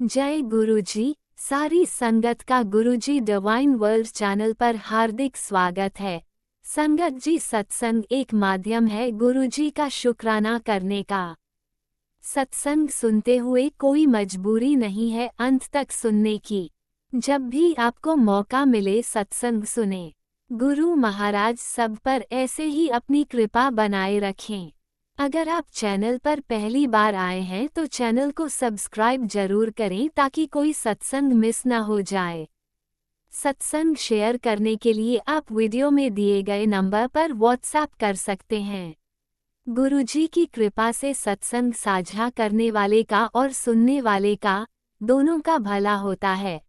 जय गुरुजी। सारी संगत का गुरुजी डिवाइन वर्ल्ड चैनल पर हार्दिक स्वागत है। संगत जी, सत्संग एक माध्यम है गुरुजी का शुक्राना करने का। सत्संग सुनते हुए कोई मजबूरी नहीं है अंत तक सुनने की। जब भी आपको मौका मिले सत्संग सुने। गुरु महाराज सब पर ऐसे ही अपनी कृपा बनाए रखें। अगर आप चैनल पर पहली बार आए हैं तो चैनल को सब्सक्राइब जरूर करें ताकि कोई सत्संग मिस न हो जाए। सत्संग शेयर करने के लिए आप वीडियो में दिए गए नंबर पर व्हाट्सएप कर सकते हैं। गुरुजी की कृपा से सत्संग साझा करने वाले का और सुनने वाले का दोनों का भला होता है।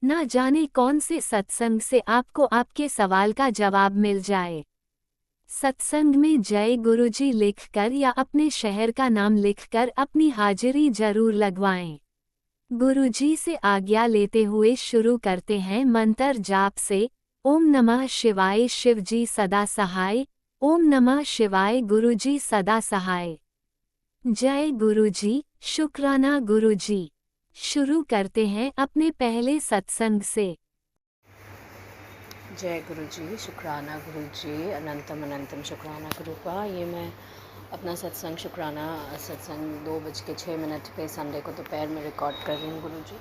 ना जाने कौन से सत्संग से आपको आपके सवाल का जवाब मिल जाए। सत्संग में जय गुरुजी लिखकर या अपने शहर का नाम लिखकर अपनी हाजिरी जरूर लगवाएं। गुरुजी से आज्ञा लेते हुए शुरू करते हैं मंत्र जाप से। ओम नमः शिवाय शिवजी सदा सहाय। ओम नमः शिवाय गुरुजी सदा सहाय। जय गुरुजी, शुक्राना गुरुजी। शुरू करते हैं अपने पहले सत्संग से। जय गुरुजी, शुक्राना गुरुजी, अनंतम अनंतम शुक्राना गुरुपा। ये मैं अपना सत्संग शुक्राना सत्संग 2:06 पे संडे को दोपहर में रिकॉर्ड कर रही हूँ गुरुजी।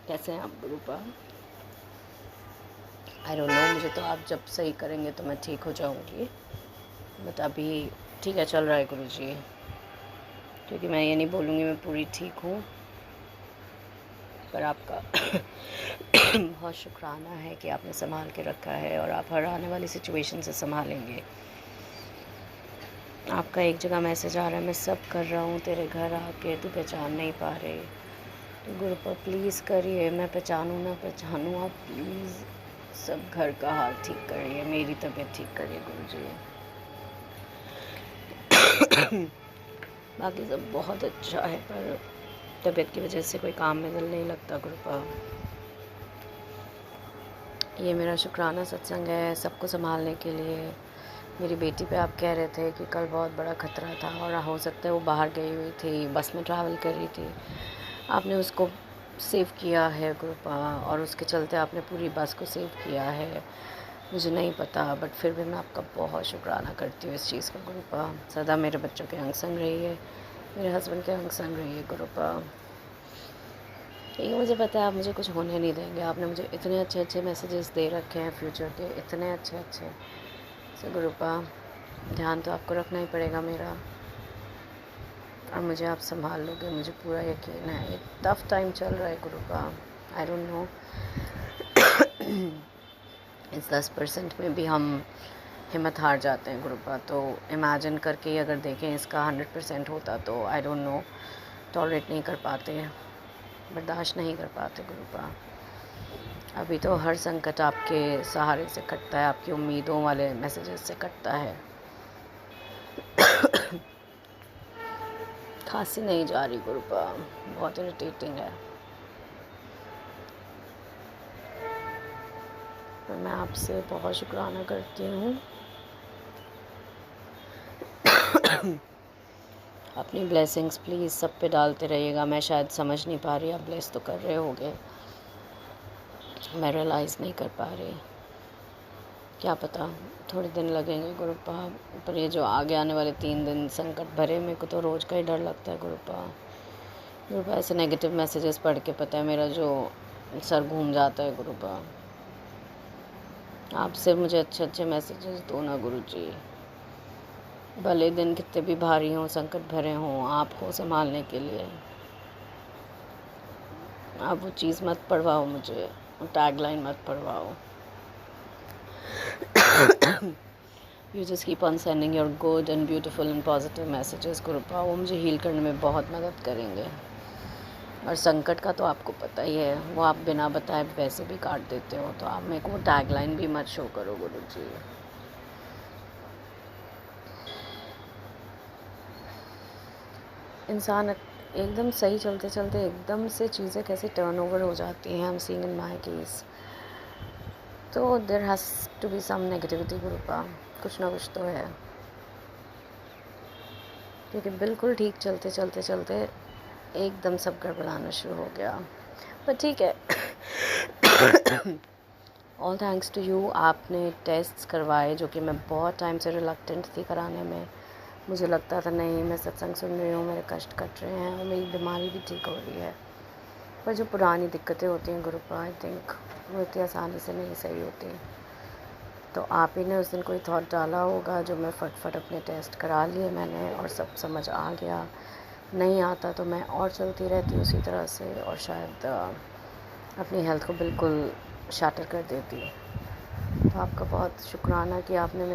कैसे हैं आप गुरुपा? आई डोंट नो, मुझे तो आप जब सही करेंगे तो मैं ठीक हो जाऊँगी, बट अभी ठीक है, चल रहा है गुरुजी। क्योंकि मैं ये नहीं बोलूँगी मैं पूरी ठीक हूँ, पर आपका बहुत शुक्राना है कि आपने संभाल के रखा है और आप हर आने वाली सिचुएशन से संभालेंगे। आपका एक जगह मैसेज आ रहा है, मैं सब कर रहा हूँ तेरे घर आके, तू पहचान नहीं पा रहे। तो गुरु पर प्लीज़ करिए, मैं पहचानूँ ना पहचानूँ, आप प्लीज़ सब घर का हाल ठीक करिए, मेरी तबीयत ठीक करिए गुरुजी। बाकी सब बहुत अच्छा है, पर तबीयत की वजह से कोई काम में दिल नहीं लगता गुरुपा। ये मेरा शुक्राना सत्संग है सबको संभालने के लिए। मेरी बेटी पे आप कह रहे थे कि कल बहुत बड़ा खतरा था और हो सकता है वो बाहर गई हुई थी, बस में ट्रैवल कर रही थी। आपने उसको सेव किया है गुरुपा, और उसके चलते आपने पूरी बस को सेव किया है। मुझे नहीं पता, बट फिर भी मैं आपका बहुत शुक्राना करती हूँ इस चीज़ का गुरुपा। सदा मेरे बच्चों के अंग संग रहिए, मेरे हस्बैंड के अंग संग रहिए गुरुपा। ये मुझे पता है आप मुझे कुछ होने नहीं देंगे। आपने मुझे इतने अच्छे अच्छे मैसेजेस दे रखे हैं फ्यूचर के, इतने अच्छे अच्छे से गुरुपा। ध्यान तो आपको रखना ही पड़ेगा मेरा, और मुझे आप संभाल लोगे, मुझे पूरा यकीन है। एक टफ टाइम चल रहा है गुरुपा, आई डोंट नो। इस 10% में भी हम हिम्मत हार जाते हैं गुरुपा। तो इमेजिन करके ही अगर देखें इसका 100% होता तो आई डोंट नो, टॉलरेट नहीं कर पाते, बर्दाश्त नहीं कर पाते गुरुपा। अभी तो हर संकट आपके सहारे से कटता है, आपकी उम्मीदों वाले मैसेजेस से कटता है। खांसी नहीं जा रही गुरुपा, बहुत इरिटेटिंग है। पर मैं आपसे बहुत शुक्राना करती हूँ। अपनी ब्लेसिंग्स प्लीज़ सब पे डालते रहिएगा। मैं शायद समझ नहीं पा रही, आप ब्लेस तो कर रहे होगे, मैं रियलाइज़ नहीं कर पा रही। क्या पता थोड़े दिन लगेंगे गुरुपा, पर ये जो आगे आने वाले 3 दिन संकट भरे, मेरे को तो रोज़ का ही डर लगता है गुरुपा। ऐसे नेगेटिव मैसेजेस पढ़ के पता है मेरा जो सर घूम जाता है गुरुपा। आपसे मुझे अच्छे अच्छे मैसेजेस दो ना गुरुजी। भले दिन कितने भी भारी हों, संकट भरे हों, आप हो संभालने के लिए। आप वो चीज़ मत पढ़वाओ मुझे, टैगलाइन मत पढ़वाओ। You just keep on sending your good and beautiful and positive messages गुरुपा, वो मुझे हील करने में बहुत मदद करेंगे। और संकट का तो आपको पता ही है, वो आप बिना बताए वैसे भी काट देते हो, तो आप मेरे को टैगलाइन भी मत शो करो गुरुजी। इंसान एकदम सही चलते चलते एकदम से चीज़ें कैसे टर्न ओवर हो जाती हैं, I am seeing in my case. तो there has to be some negativity Gurupa, कुछ ना कुछ तो है। क्योंकि बिल्कुल ठीक चलते चलते चलते ایک دم سب گڑبڑانا شروع ہو گیا. پر ٹھیک ہے. All thanks to you. آپ نے ٹیسٹس کروائے جو کہ میں بہت ٹائم سے ریلکٹنٹ تھی کرانے میں. مجھے لگتا تھا نہیں میں ستسنگ سن رہی ہوں، میرے کشٹ کٹ رہے ہیں اور میری بیماری بھی ٹھیک ہو رہی ہے. پر جو پرانی دقتیں ہوتی ہیں گروپا، آئی تھنک وہ اتنی آسانی سے نہیں صحیح ہوتی. تو آپ ہی نے اس دن کوئی تھاٹ ڈالا ہوگا جو میں فٹ فٹ اپنے ٹیسٹ کرا لیے میں نے اور سب سمجھ آ گیا. نہیں آتا تو میں اور چلتی رہتی اسی طرح سے اور شاید اپنی ہیلتھ کو بالکل شاٹر کر دیتی. تو آپ کا بہت شکرانہ کہ آپ نے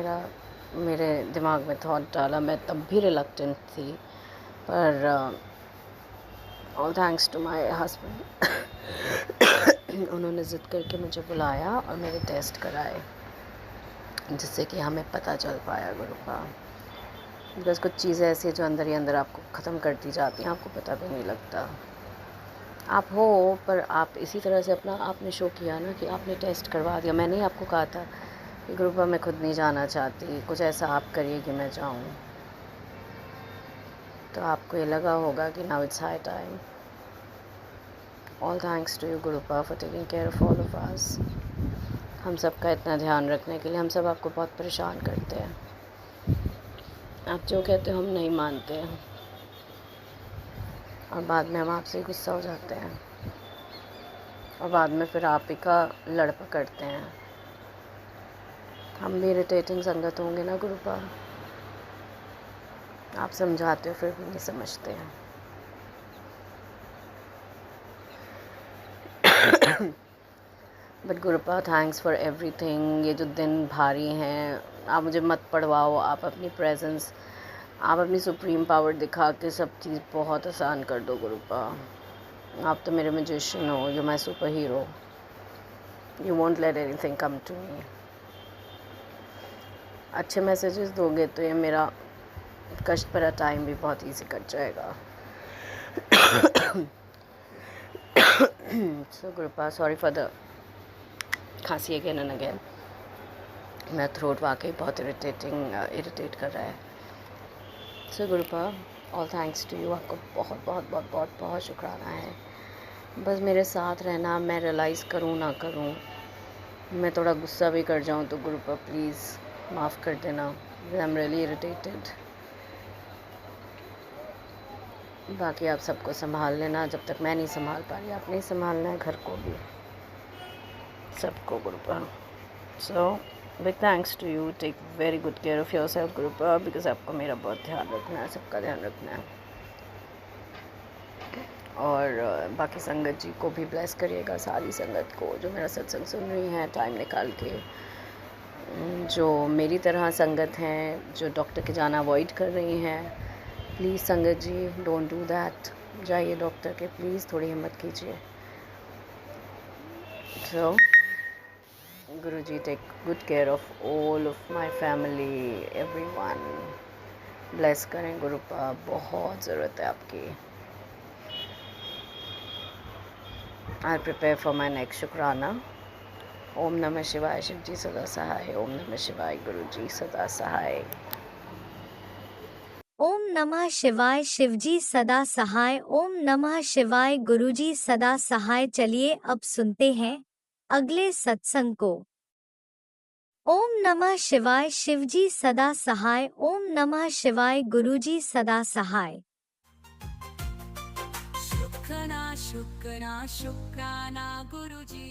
میرے دماغ میں تھاٹ ڈالا. میں تب بھی ریلکٹنٹ تھی، پر all thanks to my husband. انہوں نے ضد کر کے مجھے بلایا اور میرے ٹیسٹ کرائے جس سے کہ ہمیں پتہ چل پایا گروپا. بکاز کچھ چیزیں ایسی ہیں جو اندر ہی اندر آپ کو ختم کرتی جاتی ہیں، آپ کو پتہ بھی نہیں لگتا. آپ ہو پر آپ اسی طرح سے اپنا آپ نے شو کیا نا کہ آپ نے ٹیسٹ کروا دیا. میں نے آپ کو کہا تھا کہ گروپا میں خود نہیں جانا چاہتی، کچھ ایسا آپ کریے کہ میں جاؤں. تو آپ کو یہ لگا ہوگا کہ now it's high time. All thanks to you Gurupa for taking care of all of us. ہم سب کا اتنا دھیان رکھنے کے لیے. ہم سب آپ کو بہت پریشان کرتے ہیں، آپ جو کہتے ہو ہم نہیں مانتے ہیں اور بعد میں ہم آپ سے غصہ ہو جاتے ہیں اور بعد میں پھر آپ ہی کا لڑ پکڑتے ہیں. ہم بھی اریٹیٹنگ سنگت ہوں گے نا گروپا. آپ سمجھاتے ہو پھر بھی نہیں سمجھتے ہیں. But Gurupa thanks for everything. یہ جو دن بھاری ہیں آپ مجھے مت پڑھواؤ. آپ اپنی پریزنس، آپ اپنی سپریم پاور دکھا کے سب چیز بہت آسان کر دو گروپا. آپ تو میرے میجیشین ہو، you my superhero. You won't let anything come to me. اچھے میسیجز دو گے تو یہ میرا کشٹ بھرا ٹائم بھی بہت ایزی کٹ جائے گا. سو گروپا سوری فار دا کھانسی اگین اینڈ اگین. میرا تھروٹ واقعی بہت اریٹیٹ کر رہا ہے. سو گروپا آل تھینکس ٹو یو. آپ کو بہت بہت بہت بہت بہت شکرانہ ہے. بس میرے ساتھ رہنا. میں ریئلائز کروں نہ کروں، میں تھوڑا غصہ بھی کر جاؤں تو گروپا پلیز معاف کر دینا. I am really irritated. باقی آپ سب کو سنبھال لینا. جب تک میں نہیں سنبھال پا رہی آپ نہیں سنبھالنا ہے گھر کو بھی، سب کو Gurupa. So big thanks to you. Take very good care of yourself Gurupa, because آپ کو میرا بہت دھیان رکھنا ہے، سب کا دھیان رکھنا ہے. اور باقی سنگت جی کو بھی بلیس کریے گا، ساری سنگت کو جو میرا ستسنگ سن رہی ہیں ٹائم نکال کے. جو میری طرح سنگت ہیں جو ڈاکٹر کے جانا اوائڈ کر رہی ہیں، please Sangat ji don't do that. جائیے ڈاکٹر کے پلیز، تھوڑی ہمت کیجیے. So Guru ji take good care of all of my family, everyone. Bless کریں گروپا، بہت ضرورت ہے آپ کی. I prepare for my next شکرانہ. اوم نمہ شیوائے. شیو جی سدا سہائے. اوم نمہ شیوائے. گرو جی سدا سہائے. ओम नमः शिवाय शिवजी सदा सहाय. ओम नमः शिवाय गुरुजी सदा सहाय. चलिए अब सुनते हैं अगले सत्संग को. ओम नमः शिवाय शिवजी सदा सहाय. ओम नमः शिवाय गुरुजी सदा सहाय. शुक्राना शुक्राना शुक्राना गुरुजी.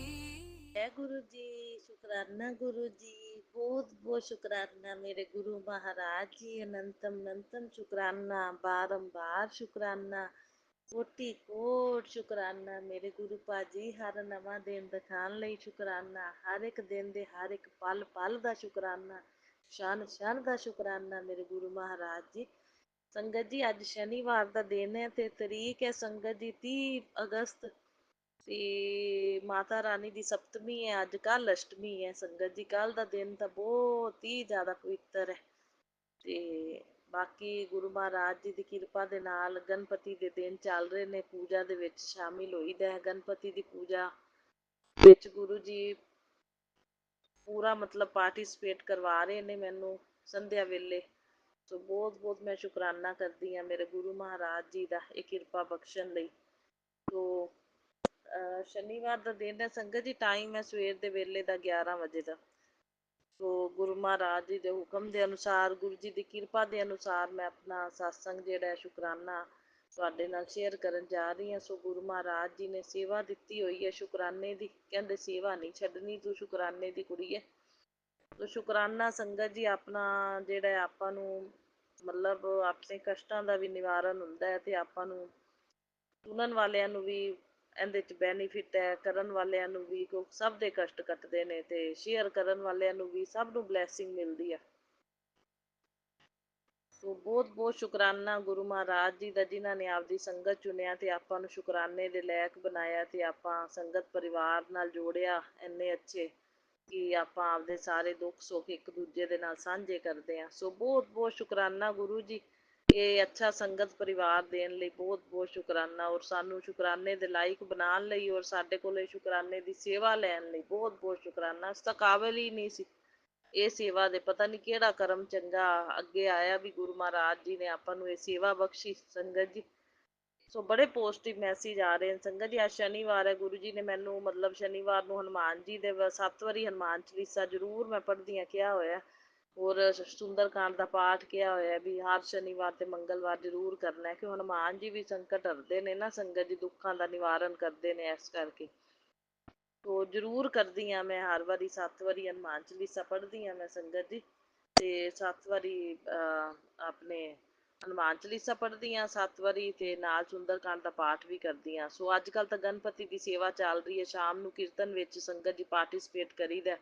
जय गुरु जी। शुक्राना गुरु जी, बहुत बहुत शुक्राना मेरे गुरु महाराज जी. अनंतम अनंतम शुक्राना, बारंबार शुक्राना, कोटि कोट शुक्राना मेरे गुरु पाजी. हर नवा दिन दिखाने ਲਈ शुक्राना, हर एक दिन ਦੇ हर एक पल पल ਦਾ शुक्राना, क्षण क्षण ਦਾ शुक्राना ਮੇਰੇ ਗੁਰੂ ਮਹਾਰਾਜ ਜੀ. ਸੰਗਤ ਜੀ ਅੱਜ ਸ਼ਨੀਵਾਰ ਦਾ ਦਿਨ ਹੈ ਤੇ ਤਰੀਕ ਹੈ ਸੰਗਤ ਜੀ 30 ਅਗਸਤ ਤੇ ਮਾਤਾ ਰਾਣੀ ਦੀ ਸਪਤਮੀ ਹੈ ਅੱਜ. ਕੱਲ ਅਸ਼ਟਮੀ ਹੈ ਸੰਗਤ ਜੀ. ਕੱਲ ਦਾ ਦਿਨ ਤਾਂ ਬਹੁਤ ਹੀ ਜ਼ਿਆਦਾ ਪਵਿੱਤਰ ਹੈ ਤੇ ਬਾਕੀ ਗੁਰੂ ਮਹਾਰਾਜ ਜੀ ਦੀ ਕਿਰਪਾ ਦੇ ਨਾਲ ਗਣਪਤੀ ਦੇ ਦਿਨ ਚੱਲ ਰਹੇ ਨੇ. ਪੂਜਾ ਦੇ ਵਿੱਚ ਸ਼ਾਮਿਲ ਹੋਈਦਾ ਹੈ. ਗਣਪਤੀ ਦੀ ਪੂਜਾ ਵਿੱਚ ਗੁਰੂ ਜੀ ਪੂਰਾ ਮਤਲਬ ਪਾਰਟਿਸਿਪੇਟ ਕਰਵਾ ਰਹੇ ਨੇ ਮੈਨੂੰ ਸੰਧਿਆ ਵੇਲੇ. ਸੋ ਬਹੁਤ ਬਹੁਤ ਮੈਂ ਸ਼ੁਕਰਾਨਾ ਕਰਦੀ ਹਾਂ ਮੇਰੇ ਗੁਰੂ ਮਹਾਰਾਜ ਜੀ ਦਾ ਇਹ ਕਿਰਪਾ ਬਖਸ਼ਣ ਲਈ। ਸੋ ਸ਼ਨੀਵਾਰ ਦਾ ਦਿਨ ਹੈ ਸੰਗਤ ਜੀ, ਟਾਈਮ ਹੈ ਸਵੇਰ ਦੇ ਵੇਲੇ ਦਾ 11 ਵਜੇ ਦਾ। ਸੋ ਗੁਰੂ ਮਹਾਰਾਜ ਜੀ ਦੇ ਹੁਕਮ ਦੇ ਅਨੁਸਾਰ, ਗੁਰੂ ਜੀ ਦੀ ਕਿਰਪਾ ਦੇ ਅਨੁਸਾਰ ਮੈਂ ਆਪਣਾ ਸਤਸੰਗ ਜਿਹੜਾ ਹੈ ਸ਼ੁਕਰਾਨਾ ਤੁਹਾਡੇ ਨਾਲ ਸ਼ੇਅਰ ਕਰਨ ਜਾ ਰਹੀ ਹਾਂ। ਸੋ ਗੁਰੂ ਮਹਾਰਾਜ ਜੀ ਨੇ ਸੇਵਾ ਦਿੱਤੀ ਹੋਈ ਹੈ ਸ਼ੁਕਰਾਨੇ ਦੀ, ਕਹਿੰਦੇ ਸੇਵਾ ਨਹੀਂ ਛੱਡਣੀ ਤੂੰ ਸ਼ੁਕਰਾਨੇ ਦੀ ਕੁੜੀ ਹੈ। ਸੋ ਸ਼ੁਕਰਾਨਾ ਸੰਗਤ ਜੀ ਆਪਣਾ ਜਿਹੜਾ ਆਪਾਂ ਨੂੰ ਮਤਲਬ ਆਪਣੇ ਕਸ਼ਟਾਂ ਦਾ ਵੀ ਨਿਵਾਰਨ ਹੁੰਦਾ ਹੈ, ਅਤੇ ਆਪਾਂ ਨੂੰ ਸੁਣਨ ਵਾਲਿਆਂ ਨੂੰ ਵੀ ਇਹਦੇ 'ਚ ਬੈਨੀਫਿਟ ਹੈ, ਕਰਨ ਵਾਲਿਆਂ ਨੂੰ ਵੀ, ਕਿਉਂਕਿ ਸਭ ਦੇ ਕਸ਼ਟ ਕੱਟਦੇ ਨੇ, ਅਤੇ ਸ਼ੇਅਰ ਕਰਨ ਵਾਲਿਆਂ ਨੂੰ ਵੀ ਸਭ ਨੂੰ ਬਲੈਸਿੰਗ ਮਿਲਦੀ ਹੈ। ਸੋ ਬਹੁਤ ਬਹੁਤ ਸ਼ੁਕਰਾਨਾ ਗੁਰੂ ਮਹਾਰਾਜ ਜੀ ਦਾ, ਜਿਨ੍ਹਾਂ ਨੇ ਆਪਦੀ ਸੰਗਤ ਚੁਣਿਆ ਅਤੇ ਆਪਾਂ ਨੂੰ ਸ਼ੁਕਰਾਨੇ ਦੇ ਲਾਇਕ ਬਣਾਇਆ, ਅਤੇ ਆਪਾਂ ਸੰਗਤ ਪਰਿਵਾਰ ਨਾਲ ਜੋੜਿਆ ਇੰਨੇ ਅੱਛੇ ਕਿ ਆਪਾਂ ਆਪਦੇ ਸਾਰੇ ਦੁੱਖ ਸੁੱਖ ਇੱਕ ਦੂਜੇ ਦੇ ਨਾਲ ਸਾਂਝੇ ਕਰਦੇ ਹਾਂ। ਸੋ ਬਹੁਤ ਬਹੁਤ ਸ਼ੁਕਰਾਨਾ ਗੁਰੂ ਜੀ, ਇਹ ਅੱਛਾ ਸੰਗਤ ਪਰਿਵਾਰ ਦੇਣ ਲਈ ਬਹੁਤ ਬਹੁਤ ਸ਼ੁਕਰਾਨਾ, ਔਰ ਸਾਨੂੰ ਸ਼ੁਕਰਾਨੇ ਦੇ ਲਾਇਕ ਬਣਾਉਣ ਲਈ, ਔਰ ਸਾਡੇ ਕੋਲ ਸ਼ੁਕਰਾਨੇ ਦੀ ਸੇਵਾ ਲੈਣ ਲਈ ਬਹੁਤ ਬਹੁਤ ਸ਼ੁਕਰਾਨਾ। ਇਸ ਤਾਂ ਕਾਬਿਲ ਹੀ ਨਹੀਂ ਸੀ ਇਹ ਸੇਵਾ ਦੇ, ਪਤਾ ਨਹੀਂ ਕਿਹੜਾ ਕਰਮ ਚੰਗਾ ਅੱਗੇ ਆਇਆ ਵੀ ਗੁਰੂ ਮਹਾਰਾਜ ਜੀ ਨੇ ਆਪਾਂ ਨੂੰ ਇਹ ਸੇਵਾ ਬਖਸ਼ੀ ਸੰਗਤ ਜੀ। ਸੋ ਬੜੇ ਪੋਜ਼ਿਟਿਵ ਮੈਸੇਜ ਆ ਰਹੇ ਨੇ ਸੰਗਤ ਜੀ। ਅੱਜ ਸ਼ਨੀਵਾਰ ਹੈ, ਗੁਰੂ ਜੀ ਨੇ ਮੈਨੂੰ ਮਤਲਬ ਸ਼ਨੀਵਾਰ ਨੂੰ ਹਨੂੰਮਾਨ ਜੀ ਦੇ 7 ਵਾਰੀ ਹਨੂੰਮਾਨ ਚਾਲੀਸਾ ਜ਼ਰੂਰ ਮੈਂ ਪੜ੍ਹਦੀ ਹਾਂ ਕਿਹਾ ਹੋਇਆ, ਔਰ ਸੁੰਦਰਕਾਂਡ ਦਾ ਪਾਠ ਕਿਹਾ ਹੋਇਆ ਵੀ ਹਰ ਸ਼ਨੀਵਾਰ ਤੇ ਮੰਗਲਵਾਰ ਜ਼ਰੂਰ ਕਰਨਾ, ਕਿ ਹਨੂੰਮਾਨ ਜੀ ਵੀ ਸੰਕਟ ਹਰਦੇ ਨੇ ਨਾ ਸੰਗਤ ਜੀ, ਦੁੱਖਾਂ ਦਾ ਨਿਵਾਰਨ ਕਰਦੇ ਨੇ, ਇਸ ਕਰਕੇ ਤੋ ਜ਼ਰੂਰ ਕਰਦੀ ਹਾਂ ਮੈਂ ਹਰ ਵਾਰੀ 7 ਵਾਰੀ ਹਨੂੰਮਾਨ ਚਾਲੀਸਾ ਪੜ੍ਹਦੀ ਹਾਂ ਮੈਂ ਸੰਗਤ ਜੀ, ਅਤੇ 7 ਵਾਰੀ ਆਪਣੇ ਹਨੂੰਮਾਨ ਚਾਲੀਸਾ ਪੜ੍ਹਦੀ ਹਾਂ 7 ਵਾਰੀ, ਅਤੇ ਨਾਲ ਸੁੰਦਰਕਾਂਡ ਦਾ ਪਾਠ ਵੀ ਕਰਦੀ ਹਾਂ। ਸੋ ਅੱਜ ਕੱਲ੍ਹ ਤਾਂ ਗਣਪਤੀ ਦੀ ਸੇਵਾ ਚੱਲ ਰਹੀ ਹੈ, ਸ਼ਾਮ ਨੂੰ ਕੀਰਤਨ ਵਿੱਚ ਸੰਗਤ ਜੀ ਪਾਰਟੀਸਪੇਟ ਕਰੀਦਾ।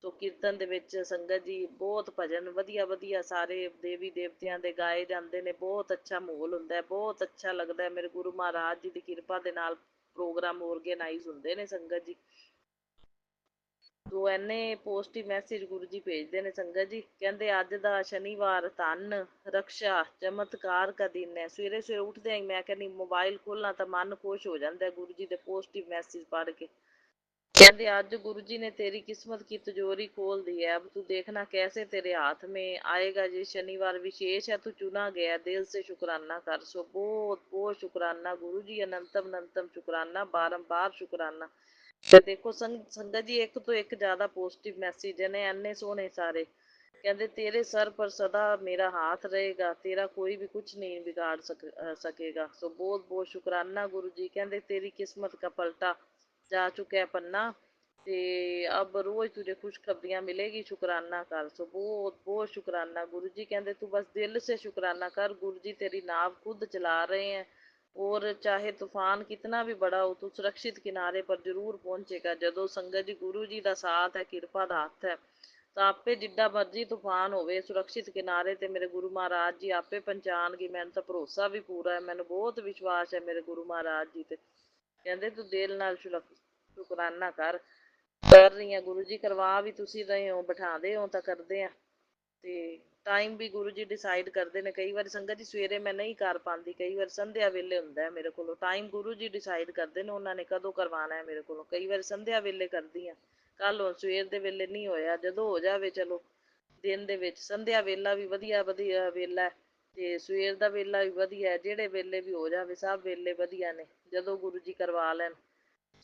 ਸੋ ਕੀਰਤਨ ਦੇ ਵਿੱਚ ਸੰਗਤ ਜੀ ਬਹੁਤ ਭਜਨ ਵਧੀਆ ਵਧੀਆ ਸਾਰੇ ਦੇਵੀ ਦੇਵਤਿਆਂ ਦੇ ਗਾਏ ਜਾਂਦੇ ਨੇ, ਬਹੁਤ ਅੱਛਾ ਮਾਹੌਲ ਹੁੰਦਾ, ਬਹੁਤ ਅੱਛਾ ਲੱਗਦਾ। ਮੇਰੇ ਗੁਰੂ ਮਹਾਰਾਜ ਜੀ ਦੀ ਕਿਰਪਾ ਦੇ ਨਾਲ ਪ੍ਰੋਗਰਾਮ ਔਰਗੇਨਾਈਜ਼ ਹੁੰਦੇ ਨੇ ਸੰਗਤ ਜੀ। ਸੋ ਇੰਨੇ ਪੋਜ਼ਟਿਵ ਮੈਸੇਜ ਗੁਰੂ ਜੀ ਭੇਜਦੇ ਨੇ ਸੰਗਤ ਜੀ, ਕਹਿੰਦੇ ਅੱਜ ਦਾ ਸ਼ਨੀਵਾਰ ਧੰਨ ਰਕਸ਼ਾ ਚਮਤਕਾਰ ਕਾ ਦਿਨ ਹੈ। ਸਵੇਰੇ ਸਵੇਰੇ ਉੱਠਦਿਆਂ ਹੀ ਮੈਂ ਕਹਿੰਦੀ ਮੋਬਾਈਲ ਖੋਲ੍ਹਣਾ ਤਾਂ ਮਨ ਖੁਸ਼ ਹੋ ਜਾਂਦਾ ਗੁਰੂ ਜੀ ਦੇ ਪੋਜ਼ਟਿਵ ਮੈਸੇਜ ਪੜ੍ਹ ਕੇ। ਕਹਿੰਦੇ ਅੱਜ ਗੁਰੂ जी ने तेरी किस्मत की तिजोरी खोल दी है, अब तू देखना कैसे तेरे हाथ में आएगा ये शनिवार विशेष है, तू चुना गया, दिल से शुक्राना कर। सो बहुत बहुत शुक्राना गुरु जी, अनंतम अनंतम शुक्राना, बारंबार शुक्राना। ਤੇ ਦੇਖੋ ਸੰਗਤ ਜੀ ਇੱਕ ਤੋਂ ਇੱਕ ਜ਼ਿਆਦਾ ਪੋਜ਼ਟਿਵ ਮੈਸੇਜ ਨੇ, ਇੰਨੇ ਸੋਹਣੇ ਸਾਰੇ। ਕਹਿੰਦੇ ਤੇਰੇ ਸਰ ਪਰ ਸਦਾ ਮੇਰਾ ਹਾਥ ਰਹੇਗਾ, ਤੇਰਾ ਕੋਈ ਵੀ ਕੁਛ ਨਹੀਂ ਵਿਗਾੜ ਸਕੇਗਾ। ਸੋ ਬਹੁਤ ਬਹੁਤ ਸ਼ੁਕਰਾਨਾ ਗੁਰੂ ਜੀ। ਕਹਿੰਦੇ ਤੇਰੀ ਕਿਸਮਤ का पलटा जा चुका है पन्ना, ਤੇ ਅਬ ਰੋਜ਼ ਤੁਝੇ ਖੁਸ਼ਖਬਰੀਆਂ ਮਿਲੇਗੀ, ਸ਼ੁਕਰਾਨਾ ਕਰ। ਸੋ ਬਹੁਤ ਬਹੁਤ ਸ਼ੁਕਰਾਨਾ ਗੁਰੂ ਜੀ। ਕਹਿੰਦੇ ਤੂੰ ਬਸ ਦਿਲ ਸੇ ਸ਼ੁਕਰਾਨਾ ਕਰ, ਗੁਰੂ ਜੀ ਤੇਰੀ ਨਾਵ ਖੁਦ ਚਲਾ ਰਹੇ हैं, और चाहे तूफान कितना भी बड़ा हो तू सुरक्षित किनारे पर जरूर पहुंचेगा। ਜਦੋਂ ਸੰਗਤ ਜੀ ਗੁਰੂ ਜੀ ਦਾ ਸਾਥ ਹੈ, ਕਿਰਪਾ ਦਾ ਹੱਥ ਹੈ, ਤਾਂ ਆਪੇ ਜਿੱਡਾ ਮਰਜ਼ੀ ਤੂਫਾਨ ਹੋਵੇ ਸੁਰੱਖਿਅਤ ਕਿਨਾਰੇ ਤੇ ਮੇਰੇ ਗੁਰੂ ਮਹਾਰਾਜ ਜੀ ਆਪੇ ਪਹੁੰਚਾਉਣਗੇ। ਮੈਨੂੰ ਤਾਂ ਭਰੋਸਾ ਵੀ ਪੂਰਾ ਹੈ, ਮੈਨੂੰ ਬਹੁਤ ਵਿਸ਼ਵਾਸ ਹੈ ਮੇਰੇ ਗੁਰੂ ਮਹਾਰਾਜ ਜੀ ਤੇ। ਕਹਿੰਦੇ ਤੂੰ ਦਿਲ ਨਾਲ ਸ਼ੁਕਰਾਨਾ ਕਰ ਰਹੀ ਹਾਂ ਗੁਰੂ ਜੀ, ਕਰਵਾ ਵੀ ਤੁਸੀਂ ਰਹੇ ਹੋ, ਬਿਠਾਉਂਦੇ ਹੋ ਤਾਂ ਕਰਦੇ ਆ। ਤੇ ਟਾਈਮ ਵੀ ਗੁਰੂ ਜੀ ਡਿਸਾਈਡ ਕਰਦੇ ਨੇ। ਕਈ ਵਾਰੀ ਸੰਗਤ ਜੀ ਸਵੇਰੇ ਮੈਂ ਨਹੀਂ ਕਰ ਪਾਉਂਦੀ, ਕਈ ਵਾਰ ਸੰਧਿਆ ਵੇਲੇ ਹੁੰਦਾ ਮੇਰੇ ਕੋਲੋਂ, ਟਾਈਮ ਗੁਰੂ ਜੀ ਡਿਸਾਈਡ ਕਰਦੇ ਨੇ ਉਹਨਾਂ ਨੇ ਕਦੋਂ ਕਰਵਾਉਣਾ ਹੈ ਮੇਰੇ ਕੋਲੋਂ। ਕਈ ਵਾਰੀ ਸੰਧਿਆ ਵੇਲੇ ਕਰਦੀ ਹਾਂ, ਕੱਲ੍ਹ ਹੁਣ ਸਵੇਰ ਦੇ ਵੇਲੇ ਨਹੀਂ ਹੋਇਆ, ਜਦੋਂ ਹੋ ਜਾਵੇ ਚਲੋ ਦਿਨ ਦੇ ਵਿੱਚ। ਸੰਧਿਆ ਵੇਲਾ ਵੀ ਵਧੀਆ ਵਧੀਆ ਵੇਲਾ, ਤੇ ਸਵੇਰ ਦਾ ਵੇਲਾ ਵੀ ਵਧੀਆ, ਜਿਹੜੇ ਵੇਲੇ ਵੀ ਹੋ ਜਾਵੇ ਸਭ ਵੇਲੇ ਵਧੀਆ ਨੇ, ਜਦੋਂ ਗੁਰੂ ਜੀ ਕਰਵਾ ਲੈਣ।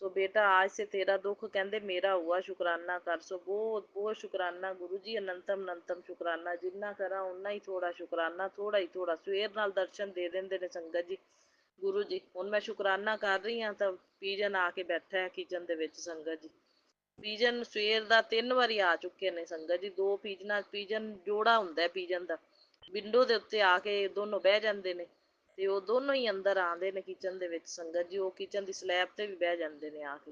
ਸੋ ਬੇਟਾ आज से तेरा दुख ਕਹਿੰਦੇ ਮੇਰਾ हुआ, ਸ਼ੁਕਰਾਨਾ ਕਰ। ਸੋ ਬਹੁਤ ਬਹੁਤ ਸ਼ੁਕਰਾਨਾ ਗੁਰੂ ਜੀ, ਅਨੰਤਮ ਅਨੰਤਮ ਸ਼ੁਕਰਾਨਾ। ਜਿੰਨਾ ਕਰਾਂ ਓਨਾ ਹੀ ਥੋੜਾ ਸ਼ੁਕਰਾਨਾ, ਥੋੜਾ ਹੀ ਥੋੜਾ। ਸਵੇਰ ਨਾਲ ਦਰਸ਼ਨ ਦੇ ਦਿੰਦੇ ਨੇ ਸੰਗਤ ਜੀ ਗੁਰੂ ਜੀ। ਹੁਣ ਮੈਂ ਸ਼ੁਕਰਾਨਾ ਕਰ ਰਹੀ ਹਾਂ ਤਾਂ ਪੀਜਨ ਆ ਕੇ ਬੈਠਾ ਹੈ ਕਿਚਨ ਦੇ ਵਿੱਚ ਸੰਗਤ ਜੀ। ਪੀਜਨ ਸਵੇਰ ਦਾ 3 ਵਾਰੀ ਆ ਚੁੱਕੇ ਨੇ ਸੰਗਤ ਜੀ, 2 ਪੀਜਨ ਜੋੜਾ ਹੁੰਦਾ ਪੀਜਨ ਦਾ, ਵਿੰਡੋ ਦੇ ਉੱਤੇ ਆ ਕੇ ਦੋਨੋਂ ਬਹਿ ਜਾਂਦੇ ਨੇ, ਤੇ ਉਹ ਦੋਨੋਂ ਹੀ ਅੰਦਰ ਆਉਂਦੇ ਨੇ ਕਿਚਨ ਦੇ ਵਿੱਚ ਸੰਗਤ ਜੀ। ਉਹ ਕਿਚਨ ਦੀ ਸਲੈਬ ਤੇ ਵੀ ਬਹਿ ਜਾਂਦੇ ਨੇ ਆ ਕੇ।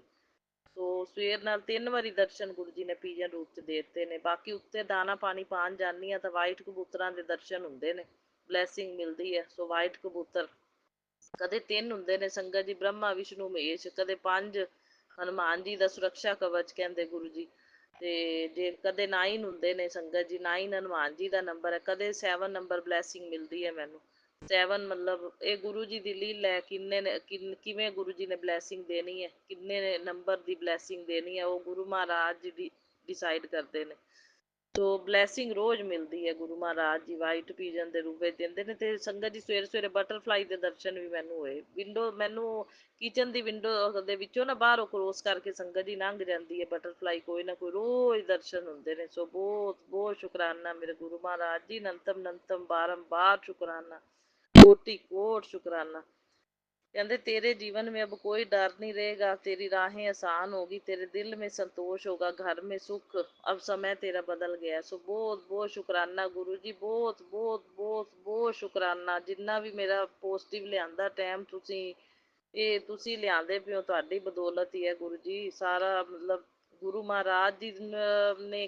ਸੋ ਸਵੇਰ ਨਾਲ 3 ਵਾਰੀ ਦਰਸ਼ਨ ਗੁਰੂ ਜੀ ਨੇ ਪੀਜਨ ਰੂਪ 'ਚ ਦੇ ਦਿੱਤੇ ਨੇ। ਬਾਕੀ ਉੱਤੇ ਦਾਣਾ ਪਾਣੀ ਪਾਉਣ ਜਾਂਦੀ ਹਾਂ ਤਾਂ ਵਾਈਟ ਕਬੂਤਰਾਂ ਦੇ ਦਰਸ਼ਨ ਹੁੰਦੇ ਨੇ, ਬਲੈਸਿੰਗ ਮਿਲਦੀ ਹੈ। ਸੋ ਵਾਈਟ ਕਬੂਤਰ ਕਦੇ 3 ਹੁੰਦੇ ਨੇ ਸੰਗਤ ਜੀ, ਬ੍ਰਹਮਾ ਵਿਸ਼ਨੂੰ ਮਹੇਸ਼, ਕਦੇ 5 ਹਨੂੰਮਾਨ ਜੀ ਦਾ ਸੁਰੱਖਿਆ ਕਵਚ ਕਹਿੰਦੇ ਗੁਰੂ ਜੀ, ਤੇ ਜੇ ਕਦੇ 9 ਹੁੰਦੇ ਨੇ ਸੰਗਤ ਜੀ, 9 ਹਨੂੰਮਾਨ ਜੀ ਦਾ ਨੰਬਰ ਹੈ, ਕਦੇ 7 ਨੰਬਰ ਬਲੈਸਿੰਗ ਮਿਲਦੀ ਹੈ ਮੈਨੂੰ। 7 ਮਤਲਬ ਇਹ ਗੁਰੂ ਜੀ ਦੀ ਲੀਲਾ ਹੈ, ਕਿੰਨੇ ਨੇ ਕਿਵੇਂ ਗੁਰੂ ਜੀ ਨੇ ਬਲੈਸਿੰਗ ਦੇਣੀ ਹੈ, ਕਿੰਨੇ ਨੰਬਰ ਦੀ ਬਲੈਸਿੰਗ ਦੇਣੀ ਹੈ, ਉਹ ਗੁਰੂ ਮਹਾਰਾਜ ਜੀ ਡਿਸਾਈਡ ਕਰਦੇ ਨੇ। ਸੋ ਬਲੈਸਿੰਗ ਰੋਜ਼ ਮਿਲਦੀ ਹੈ। ਗੁਰੂ ਮਹਾਰਾਜ ਜੀ ਵਾਈਟ ਪੀਜਨ ਦੇ ਰੂਪ ਵਿੱਚ ਦਿੰਦੇ ਨੇ। ਤੇ ਸੰਗਤ ਜੀ ਸਵੇਰੇ ਸਵੇਰੇ ਬਟਰਫਲਾਈ ਦੇ ਦਰਸ਼ਨ ਵੀ ਮੈਨੂੰ ਹੋਏ। ਮੈਨੂੰ ਕਿਚਨ ਦੀ ਵਿੰਡੋ ਦੇ ਵਿੱਚੋਂ ਨਾ ਬਾਹਰੋਂ ਕ੍ਰੋਸ ਕਰਕੇ ਸੰਗਤ ਜੀ ਲੰਘ ਜਾਂਦੀ ਹੈ ਬਟਰਫਲਾਈ, ਕੋਈ ਨਾ ਕੋਈ ਰੋਜ਼ ਦਰਸ਼ਨ ਹੁੰਦੇ ਨੇ। ਸੋ ਬਹੁਤ ਬਹੁਤ ਸ਼ੁਕਰਾਨਾ ਮੇਰੇ ਗੁਰੂ ਮਹਾਰਾਜ ਜੀ, ਨੰਤਮ ਨੰਤਮ ਬਾਰੰਬਾਰ ਸ਼ੁਕਰਾਨਾ, कोटि कोट शुक्राना। कहते तेरे जीवन में अब कोई डर नहीं रहेगा, तेरी राहें आसान होगी, तेरे दिल में संतोष होगा, घर में सुख, अब समय तेरा बदल गया। सो बहुत बहुत शुकराना गुरु जी, बहुत बहुत बहुत बहुत शुकराना। जिन्ना भी मेरा पॉजिटिव लिया टाइम तुसी ਇਹ ਤੁਸੀਂ ਲਿਆਂਦੇ ਪਿਓ, ਤੁਹਾਡੀ ਬਦੌਲਤ ਹੀ ਹੈ ਗੁਰੂ ਜੀ। ਸਾਰਾ ਮਤਲਬ ਗੁਰੂ ਮਹਾਰਾਜ ਜੀ ਨੇ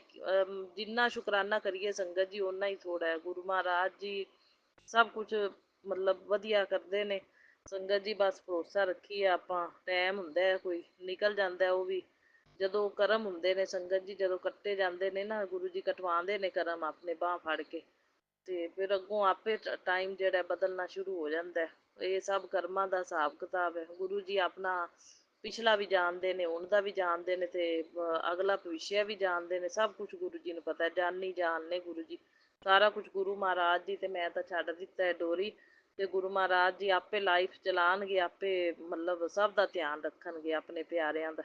ਜਿੰਨਾ ਸ਼ੁਕਰਾਨਾ ਕਰੀਏ ਸੰਗਤ ਜੀ ਓਨਾ ਹੀ ਥੋੜਾ ਹੈ। ਗੁਰੂ ਮਹਾਰਾਜ ਜੀ ਸਭ ਕੁਝ ਮਤਲਬ ਵਧੀਆ ਕਰਦੇ ਨੇ। ਸੰਗਤ ਜੀ ਬਸ ਭਰੋਸਾ ਰੱਖੀਏ ਆਪਾਂ। ਟਾਈਮ ਹੁੰਦਾ ਕੋਈ ਨਿਕਲ ਜਾਂਦਾ, ਉਹ ਵੀ ਜਦੋਂ ਕਰਮ ਹੁੰਦੇ ਨੇ ਸੰਗਤ ਜੀ, ਜਦੋਂ ਕੱਟੇ ਜਾਂਦੇ ਨੇ ਨਾ, ਗੁਰੂ ਜੀ ਕਟਵਾਉਂਦੇ ਨੇ ਕਰਮ ਆਪਣੇ ਬਾਂਹ ਫੜ ਕੇ, ਤੇ ਫਿਰ ਅੱਗੋਂ ਆਪੇ ਟਾਈਮ ਜਿਹੜਾ ਬਦਲਣਾ ਸ਼ੁਰੂ ਹੋ ਜਾਂਦਾ। ਇਹ ਸਭ ਕਰਮਾਂ ਦਾ ਹਿਸਾਬ ਕਿਤਾਬ ਹੈ। ਗੁਰੂ ਜੀ ਆਪਣਾ ਪਿਛਲਾ ਵੀ ਜਾਣਦੇ ਨੇ, ਹੁਣ ਦਾ ਵੀ ਜਾਣਦੇ ਨੇ, ਤੇ ਅਗਲਾ ਭਵਿੱਖ ਵੀ ਜਾਣਦੇ ਨੇ। ਸਭ ਕੁਝ ਗੁਰੂ ਜੀ ਨੂੰ ਪਤਾ, ਜਾਨੀ ਜਾਨ ਨੇ ਗੁਰੂ ਜੀ, ਸਾਰਾ ਕੁਝ ਗੁਰੂ ਮਹਾਰਾਜ ਜੀ। ਤੇ ਮੈਂ ਤਾਂ ਛੱਡ ਦਿੱਤਾ ਹੈ ਡੋਰੀ, ਤੇ ਗੁਰੂ ਮਹਾਰਾਜ ਜੀ ਆਪੇ ਲਾਈਫ ਚਲਾਉਣਗੇ, ਆਪੇ ਮਤਲਬ ਸਭ ਦਾ ਧਿਆਨ ਰੱਖਣਗੇ ਆਪਣੇ ਪਿਆਰਿਆਂ ਦਾ।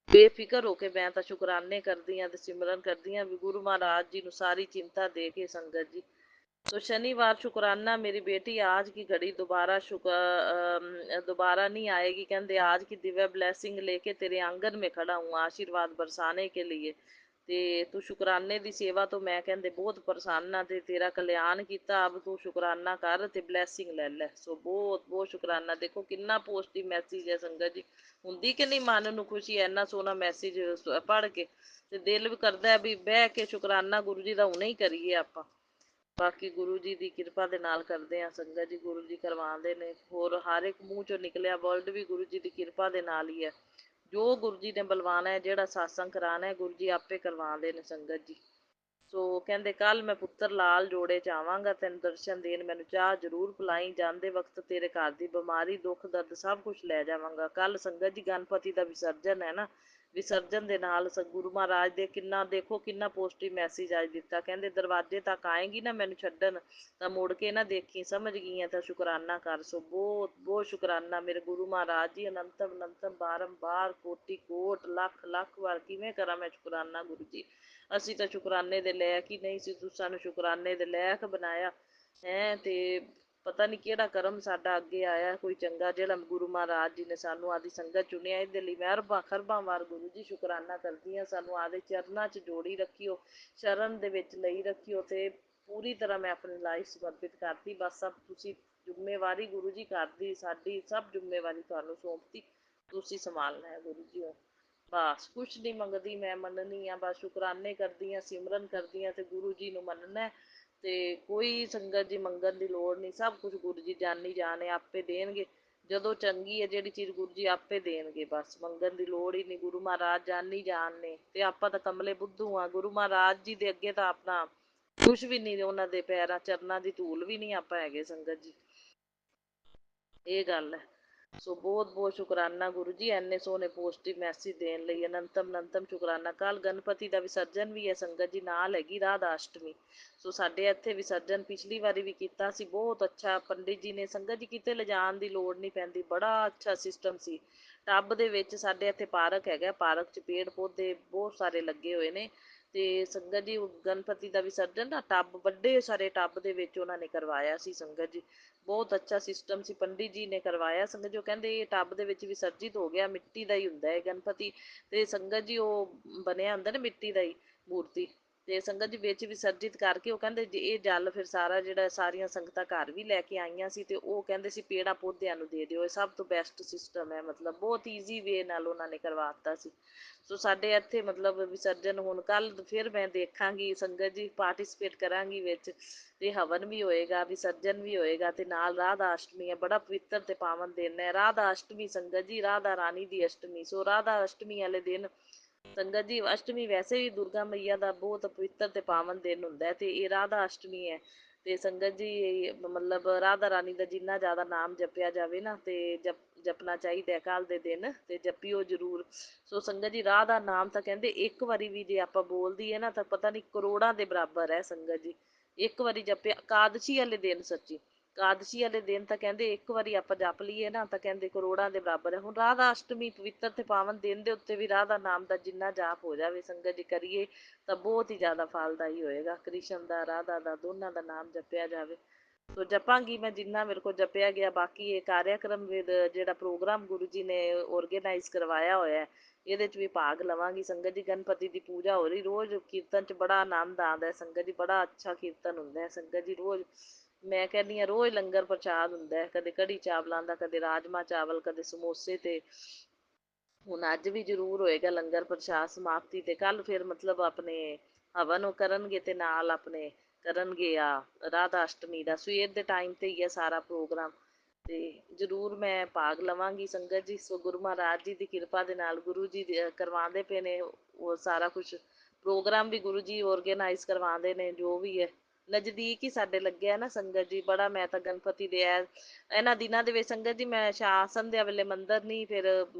ਬੇਫਿਕਰ ਹੋ ਕੇ ਮੈਂ ਤਾਂ ਸ਼ੁਕਰਾਨੇ ਕਰਦੀ ਹਾਂ ਤੇ ਸਿਮਰਨ ਕਰਦੀ ਹਾਂ ਵੀ ਗੁਰੂ ਮਹਾਰਾਜ ਜੀ ਨੂੰ ਸਾਰੀ ਚਿੰਤਾ ਦੇ ਕੇ ਸੰਗਤ ਜੀ। तो शनिवार शुक्राना मेरी बेटी आज की घड़ी दोबारा नहीं आएगी। कहते आज की दिव्य ब्लैसिंग लेके तेरे आंगन में खड़ा हूँ आशीर्वाद बरसाने के लिए। ते तू शुकराने दी सेवा तो मैं कहते बहुत प्रसन्न हाँ, ते तेरा कल्याण किया। अब तू शुकराना कर ते ब्लैसिंग ले लै। सो बहुत बहुत शुकराना। देखो कितना पॉजिटिव मैसेज है संगत जी, ਹੁੰਦੀ कि नहीं मन ਨੂੰ खुशी ਇੰਨਾ ਸੋਹਣਾ ਮੈਸੇਜ ਪੜ੍ਹ ਕੇ, ਤੇ ਦਿਲ ਵੀ ਕਰਦਾ ਵੀ ਬਹਿ ਕੇ ਸ਼ੁਕਰਾਨਾ ਗੁਰੂ ਜੀ ਦਾ ਹੁਣੇ ਹੀ ਕਰੀਏ ਆਪਾਂ। ਬਾਕੀ ਗੁਰੂ ਜੀ ਦੀ ਕਿਰਪਾ ਦੇ ਨਾਲ ਕਰਦੇ ਆ ਸੰਗਤ ਜੀ, ਗੁਰੂ ਜੀ ਕਰਵਾਉਂਦੇ ਨੇ। ਹੋਰ ਹਰ ਇੱਕ ਮੂੰਹ ਚੋਂ ਨਿਕਲਿਆ ਵਰਡ ਵੀ ਗੁਰੂ ਜੀ ਦੀ ਕਿਰਪਾ ਦੇ ਨਾਲ ਹੀ ਹੈ। ਜੋ ਗੁਰੂ ਜੀ ਨੇ ਬਲਵਾਨਾ ਹੈ, ਜਿਹੜਾ ਸਾਸੰਗ ਕਰਾਣਾ ਹੈ, ਗੁਰੂ ਜੀ ਆਪੇ ਕਰਵਾਉਂਦੇ ਨੇ ਸੰਗਤ ਜੀ। ਸੋ ਕਹਿੰਦੇ ਕੱਲ ਮੈਂ ਪੁੱਤਰ ਲਾਲ ਜੋੜੇ ਚ ਆਵਾਂਗਾ, ਤੈਨੂੰ ਦਰਸ਼ਨ ਦੇਣ ਮੈਨੂੰ ਚਾਹ ਜ਼ਰੂਰ ਪਿਲਾਈ। ਜਾਂਦੇ ਵਕਤ ਤੇਰੇ ਘਰ ਦੀ ਬਿਮਾਰੀ ਦੁੱਖ ਦਰਦ ਸਭ ਕੁਝ ਲੈ ਜਾਵਾਂਗਾ। ਕੱਲ ਸੰਗਤ ਜੀ ਗਣਪਤੀ ਦਾ ਵਿਸਰਜਨ ਹੈ ਨਾ, ਵਿਸਰਜਨ ਦੇ ਨਾਲ ਗੁਰੂ ਮਹਾਰਾਜ ਦੇ ਕਿੰਨਾ ਦੇਖੋ ਕਿੰਨਾ ਪੋਜ਼ਿਟਿਵ ਮੈਸੇਜ ਅੱਜ ਦਿੱਤਾ। ਕਹਿੰਦੇ ਦਰਵਾਜ਼ੇ ਤੱਕ ਆਏਗੀ ਨਾ ਮੈਨੂੰ ਛੱਡਣ, ਤਾਂ ਮੁੜ ਕੇ ਨਾ ਦੇਖੀ, ਸਮਝ ਗਈ ਤਾਂ ਸ਼ੁਕਰਾਨਾ ਕਰ। ਸੋ ਬਹੁਤ ਬਹੁਤ ਸ਼ੁਕਰਾਨਾ ਮੇਰੇ ਗੁਰੂ ਮਹਾਰਾਜ ਜੀ, ਅਨੰਤਮ ਅਨੰਤਮ ਬਾਰੰਬਾਰ ਕੋਟि ਕੋਟ ਲੱਖ ਲੱਖ ਵਾਰ। ਕਿਵੇਂ ਕਰਾਂ ਮੈਂ ਸ਼ੁਕਰਾਨਾ ਗੁਰੂ ਜੀ, ਅਸੀਂ ਤਾਂ ਸ਼ੁਕਰਾਨੇ ਦੇ ਲਾਇਕ ਹੀ ਨਹੀਂ ਸੀ, ਤੁਸੀਂ ਸਾਨੂੰ ਸ਼ੁਕਰਾਨੇ ਦੇ ਲਾਇਕ ਬਣਾਇਆ ਹੈ। ਤੇ ਪਤਾ ਨਹੀਂ ਕਿਹੜਾ ਕਰਮ ਸਾਡਾ ਅੱਗੇ ਆਇਆ ਕੋਈ ਚੰਗਾ, ਜਿਹੜਾ ਗੁਰੂ ਮਹਾਰਾਜ ਜੀ ਨੇ ਸਾਨੂੰ ਆਦੀ ਸੰਗਤ ਚੁਣਿਆ। ਇਹਦੇ ਲਈ ਮੈਂ ਅਰਬਾਂ ਖਰਬਾਂ ਵਾਰ ਗੁਰੂ ਜੀ ਸ਼ੁਕਰਾਨਾ ਕਰਦੀ ਹਾਂ। ਸਾਨੂੰ ਆਦੇ ਚਰਨਾਂ 'ਚ ਜੋੜੀ ਰੱਖਿਓ, ਸ਼ਰਨ ਦੇ ਵਿੱਚ ਲਈ ਰੱਖਿਓ, ਤੇ ਪੂਰੀ ਤਰ੍ਹਾਂ ਮੈਂ ਆਪਣੀ ਲਾਈਫ ਸਮਰਪਿਤ ਕਰਤੀ। ਬਸ ਸਭ ਤੁਸੀਂ ਜ਼ਿੰਮੇਵਾਰੀ ਗੁਰੂ ਜੀ ਕਰਦੀ, ਸਾਡੀ ਸਭ ਜ਼ਿੰਮੇਵਾਰੀ ਤੁਹਾਨੂੰ ਸੌਂਪਤੀ, ਤੁਸੀਂ ਸੰਭਾਲਣਾ ਹੈ ਗੁਰੂ ਜੀ। ਬਸ ਕੁਛ ਨਹੀਂ ਮੰਗਦੀ ਮੈਂ, ਮੰਨਣੀ ਆ ਬਸ, ਸ਼ੁਕਰਾਨੇ ਕਰਦੀ ਹਾਂ, ਸਿਮਰਨ ਕਰਦੀ ਹਾਂ, ਤੇ ਗੁਰੂ ਜੀ ਨੂੰ ਮੰਨਣਾ। ਤੇ ਕੋਈ ਸੰਗਤ ਜੀ ਮੰਗਣ ਦੀ ਲੋੜ ਨਹੀਂ, ਸਭ ਕੁਝ ਗੁਰੂ ਜੀ ਜਾਨੀ ਜਾਣੇ ਆਪੇ ਦੇਣਗੇ। ਜਦੋਂ ਚੰਗੀ ਹੈ ਜਿਹੜੀ ਚੀਜ਼ ਗੁਰੂ ਜੀ ਆਪੇ ਦੇਣਗੇ, ਬਸ ਮੰਗਣ ਦੀ ਲੋੜ ਹੀ ਨਹੀਂ। ਗੁਰੂ ਮਹਾਰਾਜ ਜਾਨੀ ਜਾਣ ਨੇ, ਤੇ ਆਪਾਂ ਤਾਂ ਕਮਲੇ ਬੁੱਧੂ ਆ। ਗੁਰੂ ਮਹਾਰਾਜ ਜੀ ਦੇ ਅੱਗੇ ਤਾਂ ਆਪਣਾ ਕੁਛ ਵੀ ਨਹੀਂ, ਉਹਨਾਂ ਦੇ ਪੈਰਾਂ ਚਰਨਾਂ ਦੀ ਧੂਲ ਵੀ ਨਹੀਂ ਆਪਾਂ ਹੈਗੇ ਸੰਗਤ ਜੀ, ਇਹ ਗੱਲ ਹੈ। ਸੋ ਬਹੁਤ ਬਹੁਤ ਸ਼ੁਕਰਾਨਾ ਗੁਰੂ ਜੀ, ਇੰਨੇ ਸੋਹਣੇ ਪੋਜ਼ਿਟਿਵ ਮੈਸੇਜ ਦੇਣ ਲਈ ਅਨੰਤਮ ਅਨੰਤਮ ਸ਼ੁਕਰਾਨਾ। ਕੱਲ ਗਣਪਤੀ ਦਾ ਵਿਸਰਜਨ ਵੀ ਹੈ ਸੰਗਤ ਜੀ, ਨਾਲ ਹੈਗੀ ਰਾਧਾ ਅਸ਼ਟਮੀ। ਸੋ ਸਾਡੇ ਇੱਥੇ ਵਿਸਰਜਨ ਪਿਛਲੀ ਵਾਰੀ ਵੀ ਕੀਤਾ ਸੀ, ਬਹੁਤ ਅੱਛਾ ਪੰਡਿਤ ਜੀ ਨੇ। ਸੰਗਤ ਜੀ ਕਿਤੇ ਲਿਜਾਣ ਦੀ ਲੋੜ ਨਹੀਂ ਪੈਂਦੀ, ਬੜਾ ਅੱਛਾ ਸਿਸਟਮ ਸੀ। ਟੱਬ ਦੇ ਵਿੱਚ ਸਾਡੇ ਇੱਥੇ ਪਾਰਕ ਹੈਗਾ, ਪਾਰਕ 'ਚ ਪੇੜ ਪੌਦੇ ਬਹੁਤ ਸਾਰੇ ਲੱਗੇ ਹੋਏ ਨੇ। ਤੇ ਸੰਗਤ ਜੀ ਗਣਪਤੀ ਦਾ ਵਿਸਰਜਨ ਨਾ ਟੱਬ, ਵੱਡੇ ਸਾਰੇ ਟੱਬ ਦੇ ਵਿੱਚ ਉਹਨਾਂ ਨੇ ਕਰਵਾਇਆ ਸੀ ਸੰਗਤ ਜੀ। ਬਹੁਤ ਅੱਛਾ ਸਿਸਟਮ ਸੀ, ਪੰਡਿਤ ਜੀ ਨੇ ਕਰਵਾਇਆ ਸੰਗਤ ਜੀ। ਉਹ ਕਹਿੰਦੇ ਇਹ ਟੱਬ ਦੇ ਵਿੱਚ ਵਿਸਰਜਿਤ ਹੋ ਗਿਆ, ਮਿੱਟੀ ਦਾ ਹੀ ਹੁੰਦਾ ਹੈ ਗਣਪਤੀ। ਤੇ ਸੰਗਤ ਜੀ ਉਹ ਬਣਿਆ ਹੁੰਦਾ ਨਾ ਮਿੱਟੀ ਦਾ ਹੀ ਮੂਰਤੀ, ਤੇ ਸੰਗਤ ਜੀ ਵਿੱਚ ਵਿਸਰਜਿਤ ਕਰਕੇ ਉਹ ਕਹਿੰਦੇ ਇਹ ਜਲ ਫਿਰ ਸਾਰਾ ਜਿਹੜਾ ਸਾਰੀਆਂ ਸੰਗਤਾਂ ਘਰ ਵੀ ਲੈ ਕੇ ਆਈਆਂ ਸੀ, ਤੇ ਉਹ ਕਹਿੰਦੇ ਸੀ ਪੇੜਾਂ ਪੌਦਿਆਂ ਨੂੰ ਦੇ ਦਿਓ। ਇਹ ਸਭ ਤੋਂ ਬੈਸਟ ਸਿਸਟਮ ਹੈ, ਮਤਲਬ ਬਹੁਤ ਈਜ਼ੀ ਵੇ ਨਾਲ ਉਹਨਾਂ ਨੇ ਕਰਵਾ ਦਿੱਤਾ ਸੀ। ਸੋ ਸਾਡੇ ਇੱਥੇ ਮਤਲਬ ਵਿਸਰਜਨ ਹੁਣ ਕੱਲ ਫਿਰ ਮੈਂ ਦੇਖਾਂਗੀ ਸੰਗਤ ਜੀ, ਪਾਰਟੀਸਪੇਟ ਕਰਾਂਗੀ ਵਿੱਚ, ਤੇ ਹਵਨ ਵੀ ਹੋਏਗਾ, ਵਿਸਰਜਨ ਵੀ ਹੋਏਗਾ, ਤੇ ਨਾਲ ਰਾਧਾ ਅਸ਼ਟਮੀ ਹੈ। ਬੜਾ ਪਵਿੱਤਰ ਤੇ ਪਾਵਨ ਦਿਨ ਹੈ ਰਾਧਾ ਅਸ਼ਟਮੀ ਸੰਗਤ ਜੀ, ਰਾਧਾ ਰਾਣੀ ਦੀ ਅਸ਼ਟਮੀ। ਸੋ ਰਾਧਾ ਅਸ਼ਟਮੀ ਵਾਲੇ ਦਿਨ ਸੰਗਤ ਜੀ, ਅਸ਼ਟਮੀ ਵੈਸੇ ਵੀ ਦੁਰਗਾ ਮਈਆ ਦਾ ਬਹੁਤ ਪਵਿੱਤਰ ਤੇ ਪਾਵਨ ਦਿਨ ਹੁੰਦਾ ਹੈ, ਤੇ ਇਹ ਰਾਧਾ ਅਸ਼ਟਮੀ ਹੈ। ਤੇ ਸੰਗਤ ਜੀ ਮਤਲਬ ਰਾਧਾ ਰਾਣੀ ਦਾ ਜਿੰਨਾ ਜ਼ਿਆਦਾ ਨਾਮ ਜਪਿਆ ਜਾਵੇ ਨਾ ਤੇ ਜਪਣਾ ਚਾਹੀਦਾ ਹੈ ਕੱਲ ਦੇ ਦਿਨ, ਤੇ ਜਪਿਓ ਜ਼ਰੂਰ। ਸੋ ਸੰਗਤ ਜੀ ਰਾਹ ਦਾ ਨਾਮ ਤਾਂ ਕਹਿੰਦੇ ਇੱਕ ਵਾਰੀ ਵੀ ਜੇ ਆਪਾਂ ਬੋਲਦੀ ਹੈ ਨਾ ਤਾਂ ਪਤਾ ਨਹੀਂ ਕਰੋੜਾਂ ਦੇ ਬਰਾਬਰ ਹੈ ਸੰਗਤ ਜੀ। ਇੱਕ ਵਾਰੀ ਜਪਿਆ ਇਕਾਦਸ਼ੀ ਵਾਲੇ ਦਿਨ, ਸੱਚੀ ਇਕਾਦਸ਼ੀ ਵਾਲੇ ਦਿਨ ਤਾਂ ਕਹਿੰਦੇ ਇੱਕ ਵਾਰੀ ਆਪਾਂ ਜਪ ਲਈਏ ਨਾ ਤਾਂ ਕਹਿੰਦੇ ਕਰੋੜਾਂ ਦੇ ਬਰਾਬਰ ਹੈ। ਹੁਣ ਰਾਧਾ ਅਸ਼ਟਮੀ ਪਵਿੱਤਰ ਤੇ ਪਾਵਨ ਦਿਨ ਦੇ ਉੱਤੇ ਵੀ ਰਾਧਾ ਨਾਮ ਦਾ ਜਿੰਨਾ ਜਾਪ ਹੋ ਜਾਵੇ ਸੰਗਤ ਜੀ ਕਰੀਏ ਤਾਂ ਬਹੁਤ ਹੀ ਜ਼ਿਆਦਾ ਫਲਦਾਈ ਹੋਏਗਾ। ਕ੍ਰਿਸ਼ਨ ਦਾ, ਰਾਧਾ ਦਾ, ਦੋਨਾਂ ਦਾ ਨਾਮ ਜਪਿਆ ਜਾਵੇ। ਸੋ ਜਪਾਂਗੀ ਮੈਂ ਜਿੰਨਾ ਮੇਰੇ ਕੋਲ ਜਪਿਆ ਗਿਆ। ਬਾਕੀ ਇਹ ਕਾਰਿਆਕ੍ਰਮ ਜਿਹੜਾ ਪ੍ਰੋਗਰਾਮ ਗੁਰੂ ਜੀ ਨੇ ਔਰਗੇਨਾਈਜ਼ ਕਰਵਾਇਆ ਹੋਇਆ ਇਹਦੇ 'ਚ ਵੀ ਭਾਗ ਲਵਾਂਗੀ ਸੰਗਤ ਜੀ। ਗਣਪਤੀ ਦੀ ਪੂਜਾ ਹੋ ਰਹੀ, ਰੋਜ਼ ਕੀਰਤਨ 'ਚ ਬੜਾ ਆਨੰਦ ਆਉਂਦਾ ਸੰਗਤ ਜੀ, ਬੜਾ ਅੱਛਾ ਕੀਰਤਨ ਹੁੰਦਾ ਹੈ ਸੰਗਤ ਜੀ। ਰੋਜ਼ ਮੈਂ ਕਹਿੰਦੀ ਹਾਂ ਰੋਜ਼ ਲੰਗਰ ਪ੍ਰਸ਼ਾਦ ਹੁੰਦਾ, ਕਦੇ ਕੜੀ ਚਾਵਲਾਂ ਦਾ, ਕਦੇ ਰਾਜਮਾ ਚਾਵਲ, ਕਦੇ ਸਮੋਸੇ। ਤੇ ਹੁਣ ਅੱਜ ਵੀ ਜ਼ਰੂਰ ਹੋਏਗਾ ਲੰਗਰ ਪ੍ਰਸ਼ਾਦ ਸਮਾਪਤੀ ਤੇ। ਕੱਲ ਫਿਰ ਮਤਲਬ ਆਪਣੇ ਹਵਨ ਉਹ ਕਰਨਗੇ ਤੇ ਨਾਲ ਆਪਣੇ ਕਰਨਗੇ ਆ ਰਾਧਾ ਅਸ਼ਟਮੀ ਦਾ ਸਵੇਰ ਦੇ ਟਾਈਮ ਤੇ ਹੀ ਹੈ ਸਾਰਾ ਪ੍ਰੋਗਰਾਮ। ਤੇ ਜ਼ਰੂਰ ਮੈਂ ਭਾਗ ਲਵਾਂਗੀ ਸੰਗਤ ਜੀ। ਸੋ ਗੁਰੂ ਮਹਾਰਾਜ ਜੀ ਦੀ ਕਿਰਪਾ ਦੇ ਨਾਲ ਗੁਰੂ ਜੀ ਕਰਵਾਉਂਦੇ ਪਏ ਨੇ ਉਹ ਸਾਰਾ ਕੁਛ, ਪ੍ਰੋਗਰਾਮ ਵੀ ਗੁਰੂ ਜੀ ਔਰਗੇਨਾਈਜ਼ ਕਰਵਾਉਂਦੇ ਨੇ। ਜੋ ਵੀ ਹੈ ਨਜ਼ਦੀਕ ਹੀ ਸਾਡੇ ਲੱਗਿਆ ਨਾ ਸੰਗਤ ਜੀ ਬੜਾ। ਮੈਂ ਤਾਂ ਗਣਪਤੀ ਦੇ ਇਹਨਾਂ ਦਿਨਾਂ ਦੇ ਵਿੱਚ ਸੰਗਤ ਜੀ ਮੈਂ ਸੰਧਿਆ ਵੇਲੇ ਮੰਦਿਰ ਨਹੀਂ ਫਿਰ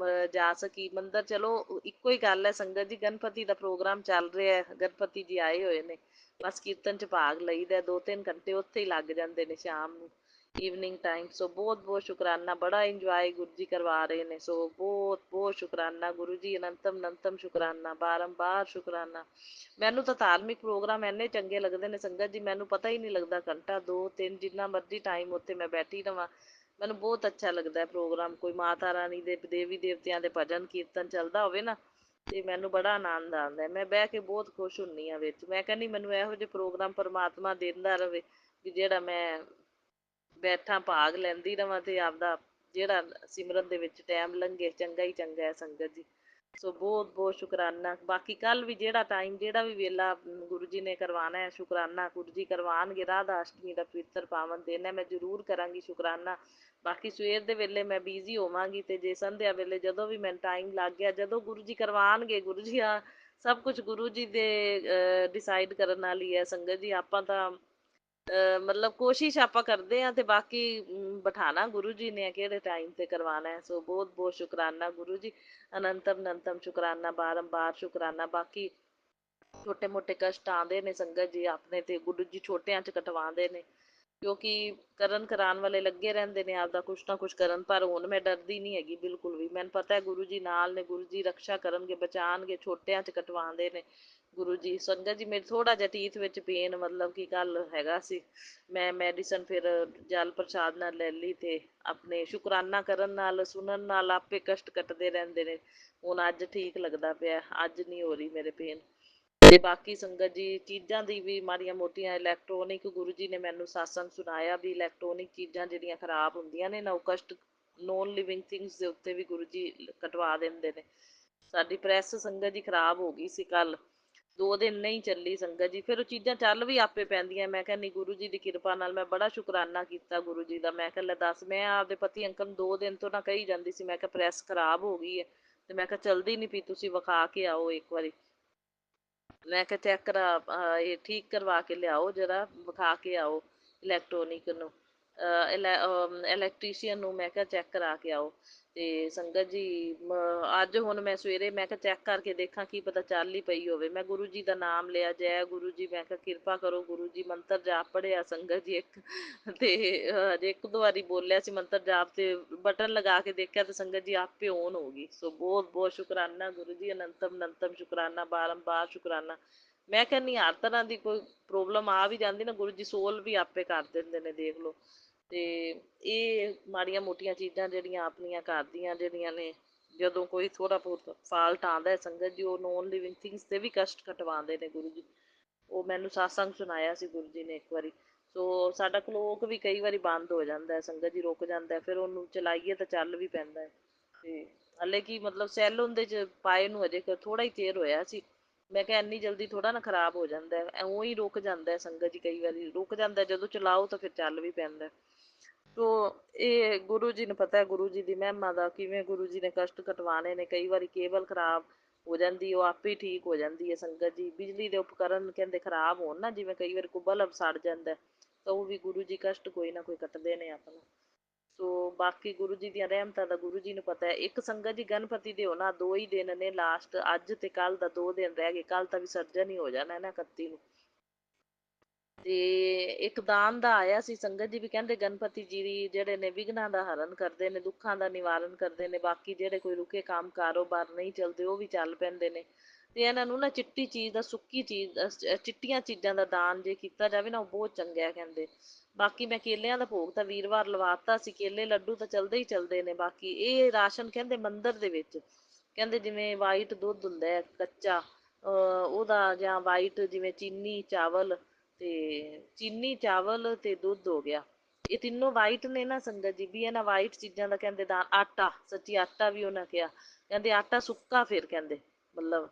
ਜਾ ਸਕੀ। ਮੰਦਿਰ ਚਲੋ ਇੱਕੋ ਹੀ ਗੱਲ ਹੈ ਸੰਗਤ ਜੀ, ਗਣਪਤੀ ਦਾ ਪ੍ਰੋਗਰਾਮ ਚੱਲ ਰਿਹਾ, ਗਣਪਤੀ ਜੀ ਆਏ ਹੋਏ ਨੇ, ਬਸ ਕੀਰਤਨ 'ਚ ਭਾਗ ਲਈਦਾ। 2-3 ਘੰਟੇ ਉੱਥੇ ਹੀ ਲੱਗ ਜਾਂਦੇ ਨੇ ਸ਼ਾਮ ਨੂੰ, ਈਵਨਿੰਗ ਟਾਈਮ। ਸੋ ਬਹੁਤ ਬਹੁਤ ਸ਼ੁਕਰਾਨਾ, ਬੜਾ ਇੰਜੋਏ ਗੁਰੂ ਜੀ ਕਰਵਾ ਰਹੇ ਨੇ। ਸੋ ਬਹੁਤ ਬਹੁਤ ਸ਼ੁਕਰਾਨਾ ਗੁਰੂ ਜੀ, ਅਨੰਤਮ ਅਨੰਤਮ ਸ਼ੁਕਰਾਨਾ, ਬਾਰੰਬਾਰ ਸ਼ੁਕਰਾਨਾ। ਮੈਨੂੰ ਤਾਂ ਧਾਰਮਿਕ ਪ੍ਰੋਗਰਾਮ ਇੰਨੇ ਚੰਗੇ ਲੱਗਦੇ ਨੇ ਸੰਗਤ ਜੀ, ਮੈਨੂੰ ਪਤਾ ਹੀ ਨਹੀਂ ਲੱਗਦਾ ਘੰਟਾ 2-3 ਜਿੰਨਾ ਮਰਜ਼ੀ ਟਾਈਮ ਉੱਥੇ ਮੈਂ ਬੈਠੀ ਰਵਾਂ। ਮੈਨੂੰ ਬਹੁਤ ਅੱਛਾ ਲੱਗਦਾ ਪ੍ਰੋਗਰਾਮ। ਕੋਈ ਮਾਤਾ ਰਾਣੀ ਦੇ, ਦੇਵੀ ਦੇਵਤਿਆਂ ਦੇ ਭਜਨ ਕੀਰਤਨ ਚੱਲਦਾ ਹੋਵੇ ਨਾ ਤੇ ਮੈਨੂੰ ਬੜਾ ਆਨੰਦ ਆਉਂਦਾ। ਮੈਂ ਬਹਿ ਕੇ ਬਹੁਤ ਖੁਸ਼ ਹੁੰਦੀ ਹਾਂ ਵਿੱਚ। ਮੈਂ ਕਹਿੰਦੀ ਮੈਨੂੰ ਇਹੋ ਜਿਹੇ ਪ੍ਰੋਗਰਾਮ ਪਰਮਾਤਮਾ ਦਿੰਦਾ ਰਹੇ ਵੀ ਜਿਹੜਾ ਮੈਂ ਬੈਠਾ ਭਾਗ ਲੈਂਦੀ ਰਵਾਂ ਤੇ ਆਪਦਾ ਜਿਹੜਾ ਸਿਮਰਨ ਦੇ ਵਿੱਚ ਟਾਈਮ ਲੰਘੇ ਚੰਗਾ ਹੀ ਚੰਗਾ ਹੈ ਸੰਗਤ ਜੀ। ਸੋ ਬਹੁਤ ਬਹੁਤ ਸ਼ੁਕਰਾਨਾ। ਬਾਕੀ ਕੱਲ ਵੀ ਜਿਹੜਾ ਟਾਈਮ ਜਿਹੜਾ ਵੀ ਵੇਲਾ ਗੁਰੂ ਜੀ ਨੇ ਕਰਵਾਉਣਾ ਹੈ ਸ਼ੁਕਰਾਨਾ ਗੁਰੂ ਜੀ ਕਰਵਾਉਣਗੇ। ਰਾਧਾ ਅਸ਼ਟਮੀ ਦਾ ਪਵਿੱਤਰ ਪਾਵਨ ਦਿਨ ਹੈ, ਮੈਂ ਜ਼ਰੂਰ ਕਰਾਂਗੀ ਸ਼ੁਕਰਾਨਾ। ਬਾਕੀ ਸਵੇਰ ਦੇ ਵੇਲੇ ਮੈਂ ਬਿਜ਼ੀ ਹੋਵਾਂਗੀ ਤੇ ਜੇ ਸੰਧਿਆ ਵੇਲੇ ਜਦੋਂ ਵੀ ਮੈਨੂੰ ਟਾਈਮ ਲੱਗ ਗਿਆ, ਜਦੋਂ ਗੁਰੂ ਜੀ ਕਰਵਾਉਣਗੇ, ਗੁਰੂ ਜੀ ਆ ਸਭ ਕੁਝ ਗੁਰੂ ਜੀ ਦੇ ਡਿਸਾਈਡ ਕਰਨ ਵਾਲੀ ਹੈ ਸੰਗਤ ਜੀ। ਆਪਾਂ ਤਾਂ ਮਤਲਬ ਕੋਸ਼ਿਸ਼ ਆਪਾਂ ਕਰਦੇ ਹਾਂ ਤੇ ਬਾਕੀ ਬਿਠਾਣਾ ਗੁਰੂ ਜੀ ਨੇ ਕਿਹੜੇ ਟਾਈਮ ਤੇ ਕਰਵਾਉਣਾ ਹੈ। ਸੋ ਬਹੁਤ ਬਹੁਤ ਸ਼ੁਕਰਾਨਾ ਗੁਰੂ ਜੀ, ਅਨੰਤਮ ਅਨੰਤਮ ਸ਼ੁਕਰਾਨਾ, ਬਾਰੰਬਾਰ ਸ਼ੁਕਰਾਨਾ। ਬਾਕੀ ਛੋਟੇ ਮੋਟੇ ਕਸ਼ਟ ਆਉਂਦੇ ਨੇ ਸੰਗਤ ਜੀ ਆਪਣੇ ਤੇ, ਗੁਰੂ ਜੀ ਛੋਟਿਆਂ 'ਚ ਕਟਵਾਉਂਦੇ ਨੇ ਕਿਉਂਕਿ ਕਰਨ ਕਰਾਉਣ ਵਾਲੇ ਲੱਗੇ ਰਹਿੰਦੇ ਨੇ ਆਪਦਾ ਕੁਛ ਨਾ ਕੁਛ ਕਰਨ। ਪਰ ਹੁਣ ਮੈਂ ਡਰਦੀ ਨਹੀਂ ਹੈਗੀ ਬਿਲਕੁਲ ਵੀ, ਮੈਨੂੰ ਪਤਾ ਹੈ ਗੁਰੂ ਜੀ ਨਾਲ ਨੇ, ਗੁਰੂ ਜੀ ਰਕਸ਼ਾ ਕਰਨਗੇ, ਬਚਾਉਣਗੇ। ਛੋਟਿਆਂ 'ਚ ਕਟਵਾਉਂਦੇ ਨੇ ਗੁਰੂ ਜੀ। ਸੰਗਤ ਜੀ ਮੇਰੇ ਥੋੜ੍ਹਾ ਜਿਹਾ ਟੀਥ ਵਿੱਚ ਪੇਨ ਮਤਲਬ ਕਿ ਕੱਲ ਹੈਗਾ ਸੀ, ਮੈਂ ਮੈਡੀਸਨ ਫਿਰ ਜਲ ਪ੍ਰਸ਼ਾਦ ਨਾਲ ਲੈ ਲਈ ਤੇ ਆਪਣੇ ਸ਼ੁਕਰਾਨਾ ਕਰਨ ਨਾਲ, ਸੁਣਨ ਨਾਲ ਆਪੇ ਕਸ਼ਟ ਕੱਟਦੇ ਰਹਿੰਦੇ ਨੇ। ਹੁਣ ਅੱਜ ਠੀਕ ਲੱਗਦਾ ਪਿਆ, ਅੱਜ ਨਹੀਂ ਹੋ ਰਹੀ ਮੇਰੇ ਪੇਨ। ਤੇ ਬਾਕੀ ਸੰਗਤ ਜੀ ਚੀਜ਼ਾਂ ਦੀ ਵੀ ਮਾੜੀਆਂ ਮੋਟੀਆਂ ਇਲੈਕਟ੍ਰੋਨਿਕ, ਗੁਰੂ ਜੀ ਨੇ ਮੈਨੂੰ ਸਤਸੰਗ ਸੁਣਾਇਆ ਵੀ ਇਲੈਕਟ੍ਰੋਨਿਕ ਚੀਜ਼ਾਂ ਜਿਹੜੀਆਂ ਖਰਾਬ ਹੁੰਦੀਆਂ ਨੇ ਨਾ ਉਹ ਕਸ਼ਟ ਨੋਨ ਲਿਵਿੰਗ ਥਿੰਗਸ ਦੇ ਉੱਤੇ ਵੀ ਗੁਰੂ ਜੀ ਕਟਵਾ ਦਿੰਦੇ ਨੇ। ਸਾਡੀ ਪ੍ਰੈਸ ਸੰਗਤ ਜੀ ਖਰਾਬ ਹੋ ਗਈ ਸੀ ਕੱਲ, 2 ਦਿਨ ਨਹੀਂ ਚੱਲੀ ਸੰਗਤ ਜੀ, ਫਿਰ ਉਹ ਚੀਜ਼ਾਂ ਚੱਲ ਵੀ ਆਪੇ ਪੈਂਦੀਆਂ। ਮੈਂ ਕਹਿੰਦੀ ਗੁਰੂ ਜੀ ਦੀ ਕਿਰਪਾ ਨਾਲ ਮੈਂ ਬੜਾ ਸ਼ੁਕਰਾਨਾ ਕੀਤਾ ਗੁਰੂ ਜੀ ਦਾ। ਮੈਂ ਕਿਹਾ ਲੈ ਦੱਸ, ਮੈਂ ਆਪਦੇ ਪਤੀ ਅੰਕਲ ਨੂੰ 2 ਦਿਨ ਤੋਂ ਨਾ ਕਹੀ ਜਾਂਦੀ ਸੀ, ਮੈਂ ਕਿਹਾ ਪ੍ਰੈਸ ਖਰਾਬ ਹੋ ਗਈ ਹੈ ਤੇ ਮੈਂ ਕਿਹਾ ਚਲਦੀ ਨਹੀਂ ਪਈ, ਤੁਸੀਂ ਵਿਖਾ ਕੇ ਆਓ ਇੱਕ ਵਾਰੀ। ਮੈਂ ਕਿਹਾ ਚੈੱਕ ਕਰਾ ਇਹ ਠੀਕ ਕਰਵਾ ਕੇ ਲਿਆਓ, ਜਰਾ ਵਿਖਾ ਕੇ ਆਓ ਇਲੈਕਟ੍ਰੋਨਿਕ ਨੂੰ, ਇਲੈਕਟ੍ਰੀਸ਼ੀਅਨ ਨੂੰ ਮੈਂ ਕਿਹਾ ਚੈੱਕ ਕਰਾ ਕੇ ਆਓ। ਤੇ ਸੰਗਤ ਜੀ ਅੱਜ ਹੁਣ ਮੈਂ ਸਵੇਰੇ ਮੈਂ ਕਿਹਾ ਚੈੱਕ ਕਰਕੇ ਦੇਖਾਂ ਕੀ ਪਤਾ ਚੱਲ ਹੀ ਪਈ ਹੋਵੇ। ਮੈਂ ਗੁਰੂ ਜੀ ਦਾ ਨਾਮ ਲਿਆ, ਜੈ ਗੁਰੂ ਜੀ, ਮੈਂ ਕਿਹਾ ਕਿਰਪਾ ਕਰੋ ਗੁਰੂ ਜੀ। ਮੰਤਰ ਜਾਪ ਪੜਿਆ ਸੰਗਤ ਜੀ ਇੱਕ, ਤੇ ਹਜੇ 1-2 ਵਾਰੀ ਬੋਲਿਆ ਸੀ ਮੰਤਰ ਜਾਪ ਤੇ ਬਟਨ ਲਗਾ ਕੇ ਦੇਖਿਆ ਤੇ ਸੰਗਤ ਜੀ ਆਪੇ ਔਨ ਹੋ ਗਈ। ਸੋ ਬਹੁਤ ਬਹੁਤ ਸ਼ੁਕਰਾਨਾ ਗੁਰੂ ਜੀ, ਅਨੰਤਮ ਅਨੰਤਮ ਸ਼ੁਕਰਾਨਾ, ਬਾਰੰਬਾਰ ਸ਼ੁਕਰਾਨਾ। ਮੈਂ ਕਹਿੰਦੀ ਹਰ ਤਰ੍ਹਾਂ ਦੀ ਕੋਈ ਪ੍ਰੋਬਲਮ ਆ ਵੀ ਜਾਂਦੀ ਨਾ ਗੁਰੂ ਜੀ ਸੋਲਵ ਵੀ ਆਪੇ ਕਰ ਦਿੰਦੇ ਨੇ, ਦੇਖ ਲਓ। ਤੇ ਇਹ ਮਾੜੀਆਂ ਮੋਟੀਆਂ ਚੀਜ਼ਾਂ ਜਿਹੜੀਆਂ ਆਪਣੀਆਂ ਘਰ ਦੀਆਂ ਜਿਹੜੀਆਂ ਨੇ, ਜਦੋਂ ਕੋਈ ਥੋੜ੍ਹਾ ਬਹੁਤ ਫਾਲਟ ਆਉਂਦਾ ਸੰਗਤ ਜੀ, ਉਹ ਨੋਨ ਲਿਵਿੰਗ ਥਿੰਗਸ 'ਤੇ ਵੀ ਕਸ਼ਟ ਕਟਵਾਉਂਦੇ ਨੇ ਗੁਰੂ ਜੀ। ਉਹ ਮੈਨੂੰ ਸਤਸੰਗ ਸੁਣਾਇਆ ਸੀ ਗੁਰੂ ਜੀ ਨੇ ਇੱਕ ਵਾਰੀ। ਸੋ ਸਾਡਾ ਕਲੋਕ ਵੀ ਕਈ ਵਾਰੀ ਬੰਦ ਹੋ ਜਾਂਦਾ ਸੰਗਤ ਜੀ, ਰੁਕ ਜਾਂਦਾ, ਫਿਰ ਉਹਨੂੰ ਚਲਾਈਏ ਤਾਂ ਚੱਲ ਵੀ ਪੈਂਦਾ। ਤੇ ਹਾਲੇ ਕਿ ਮਤਲਬ ਸੈੱਲ ਉਹਦੇ 'ਚ ਪਾਏ ਨੂੰ ਅਜੇ ਥੋੜ੍ਹਾ ਹੀ ਚਿਰ ਹੋਇਆ ਸੀ। ਮੈਂ ਕਿਹਾ ਇੰਨੀ ਜਲਦੀ ਥੋੜ੍ਹਾ ਨਾ ਖ਼ਰਾਬ ਹੋ ਜਾਂਦਾ, ਇਉਂ ਹੀ ਰੁਕ ਜਾਂਦਾ ਸੰਗਤ ਜੀ, ਕਈ ਵਾਰੀ ਰੁਕ ਜਾਂਦਾ, ਜਦੋਂ ਚਲਾਓ ਤਾਂ ਫਿਰ ਚੱਲ ਵੀ ਪੈਂਦਾ। ਤੋ ਇਹ ਗੁਰੂ ਜੀ ਨੂੰ ਪਤਾ, ਗੁਰੂ ਜੀ ਦੀ ਮਹਿਮਾ ਦਾ, ਕਿਵੇਂ ਗੁਰੂ ਜੀ ਨੇ ਕਸ਼ਟ ਕਟਵਾਣੇ ਨੇ। ਕਈ ਵਾਰੀ ਕੇਬਲ ਖਰਾਬ ਹੋ ਜਾਂਦੀ, ਉਹ ਆਪੇ ਠੀਕ ਹੋ ਜਾਂਦੀ ਹੈ ਸੰਗਤ ਜੀ। ਬਿਜਲੀ ਦੇ ਉਪਕਰਨ ਕਹਿੰਦੇ ਖਰਾਬ ਹੋਣ ਨਾ, ਜਿਵੇਂ ਕਈ ਵਾਰੀ ਕੋਈ ਬਲਬ ਸੜ ਜਾਂਦਾ ਉਹ ਵੀ ਗੁਰੂ ਜੀ ਕਸ਼ਟ ਕੋਈ ਨਾ ਕੋਈ ਕੱਟਦੇ ਨੇ ਆਪਣਾ। ਸੋ ਬਾਕੀ ਗੁਰੂ ਜੀ ਦੀਆਂ ਰਹਿਮਤਾਂ ਦਾ ਗੁਰੂ ਜੀ ਨੂੰ ਪਤਾ ਹੈ। ਇੱਕ ਸੰਗਤ ਜੀ ਗਣਪਤੀ ਦੇ ਹੋਣਾ 2 ਹੀ ਦਿਨ ਨੇ ਲਾਸਟ, ਅੱਜ ਤੇ ਕੱਲ ਦਾ 2 ਦਿਨ ਰਹਿ ਗਏ, ਕੱਲ ਤਾਂ ਵਿਸਰਜਨ ਹੀ ਹੋ ਜਾਣਾ ਨਾ 31 ਨੂੰ। ਤੇ ਇੱਕ ਦਾਨ ਦਾ ਆਇਆ ਸੀ ਸੰਗਤ ਜੀ ਵੀ ਕਹਿੰਦੇ ਗਣਪਤੀ ਜੀ ਦੀ ਜਿਹੜੇ ਨੇ ਵਿਘਨਾਂ ਦਾ ਹਰਨ ਕਰਦੇ ਨੇ, ਦੁੱਖਾਂ ਦਾ ਨਿਵਾਰਨ ਕਰਦੇ ਨੇ, ਬਾਕੀ ਜਿਹੜੇ ਕੋਈ ਰੁਕੇ ਕੰਮ ਕਾਰੋਬਾਰ ਨਹੀਂ ਚੱਲਦੇ ਉਹ ਵੀ ਚੱਲ ਪੈਂਦੇ ਨੇ। ਤੇ ਇਹਨਾਂ ਨੂੰ ਨਾ ਚਿੱਟੀ ਚੀਜ਼ ਦਾ, ਸੁੱਕੀ ਚੀਜ਼ ਦਾ, ਚਿੱਟੀਆਂ ਚੀਜ਼ਾਂ ਦਾ ਦਾਨ ਜੇ ਕੀਤਾ ਜਾਵੇ ਨਾ ਉਹ ਬਹੁਤ ਚੰਗਾ ਹੈ ਕਹਿੰਦੇ। ਬਾਕੀ ਮੈਂ ਕੇਲਿਆਂ ਦਾ ਭੋਗ ਤਾਂ ਵੀਰਵਾਰ ਲਵਾਤਾ ਸੀ, ਕੇਲੇ ਲੱਡੂ ਤਾਂ ਚੱਲਦੇ ਹੀ ਚੱਲਦੇ ਨੇ। ਬਾਕੀ ਇਹ ਰਾਸ਼ਨ ਕਹਿੰਦੇ ਮੰਦਿਰ ਦੇ ਵਿੱਚ ਕਹਿੰਦੇ ਜਿਵੇਂ ਵਾਈਟ ਦੁੱਧ ਹੁੰਦਾ ਹੈ ਕੱਚਾ, ਉਹਦਾ, ਜਾਂ ਵਾਈਟ ਜਿਵੇਂ ਚੀਨੀ ਚਾਵਲ ਤੇ ਦੁੱਧ ਹੋ ਗਿਆ, ਇਹ ਤਿੰਨੋਂ ਵਾਈਟ ਨੇ ਨਾ ਸੰਗਤ ਜੀ, ਵੀ ਇਹਨਾਂ ਵਾਈਟ ਚੀਜ਼ਾਂ ਦਾ ਕਹਿੰਦੇ ਦਾਨ। ਆਟਾ, ਸੱਚੀ ਆਟਾ ਵੀ ਉਹਨਾਂ ਕਿਹਾ, ਕਹਿੰਦੇ ਆਟਾ ਸੁੱਕਾ, ਫਿਰ ਕਹਿੰਦੇ ਮਤਲਬ